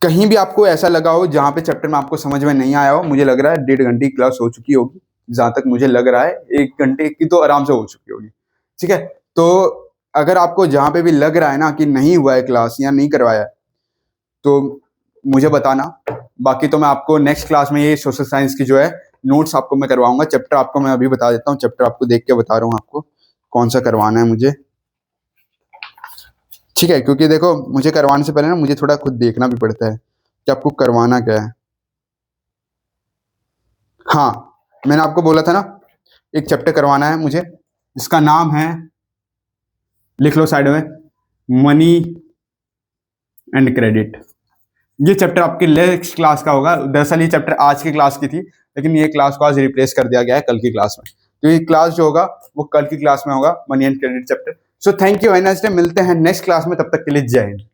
कहीं भी आपको ऐसा लगा हो जहां पे चैप्टर में आपको समझ में नहीं आया हो, मुझे लग रहा है 1.5 घंटे की क्लास हो चुकी होगी, जहां तक मुझे लग रहा है 1 घंटे की तो आराम से हो चुकी होगी, ठीक है। तो अगर आपको जहां पे भी लग रहा है ना कि नहीं हुआ है क्लास या नहीं करवाया है, तो मुझे बताना। बाकी तो मैं आपको नेक्स्ट क्लास में ये सोशल साइंस की जो है नोट्स आपको मैं करवाऊंगा। चैप्टर आपको मैं अभी बता देता हूँ, चैप्टर आपको देख के बता रहा हूँ आपको कौन सा करवाना है मुझे, ठीक है। क्योंकि देखो, मुझे करवाने से पहले ना मुझे थोड़ा खुद देखना भी पड़ता है कि आपको करवाना क्या है। हाँ, मैंने आपको बोला था ना एक चैप्टर करवाना है मुझे, जिसका नाम है, लिख लो साइड में, मनी एंड क्रेडिट। ये चैप्टर आपके नेक्स्ट क्लास का होगा। दरअसल ये चैप्टर आज की क्लास की थी, लेकिन ये क्लास को आज रिप्लेस कर दिया गया है कल की क्लास में। तो ये क्लास जो होगा वो कल की क्लास में होगा, money and credit chapter. So thank you, very nice day. मिलते हैं नेक्स्ट क्लास में, तब तक के लिए जय हिंद।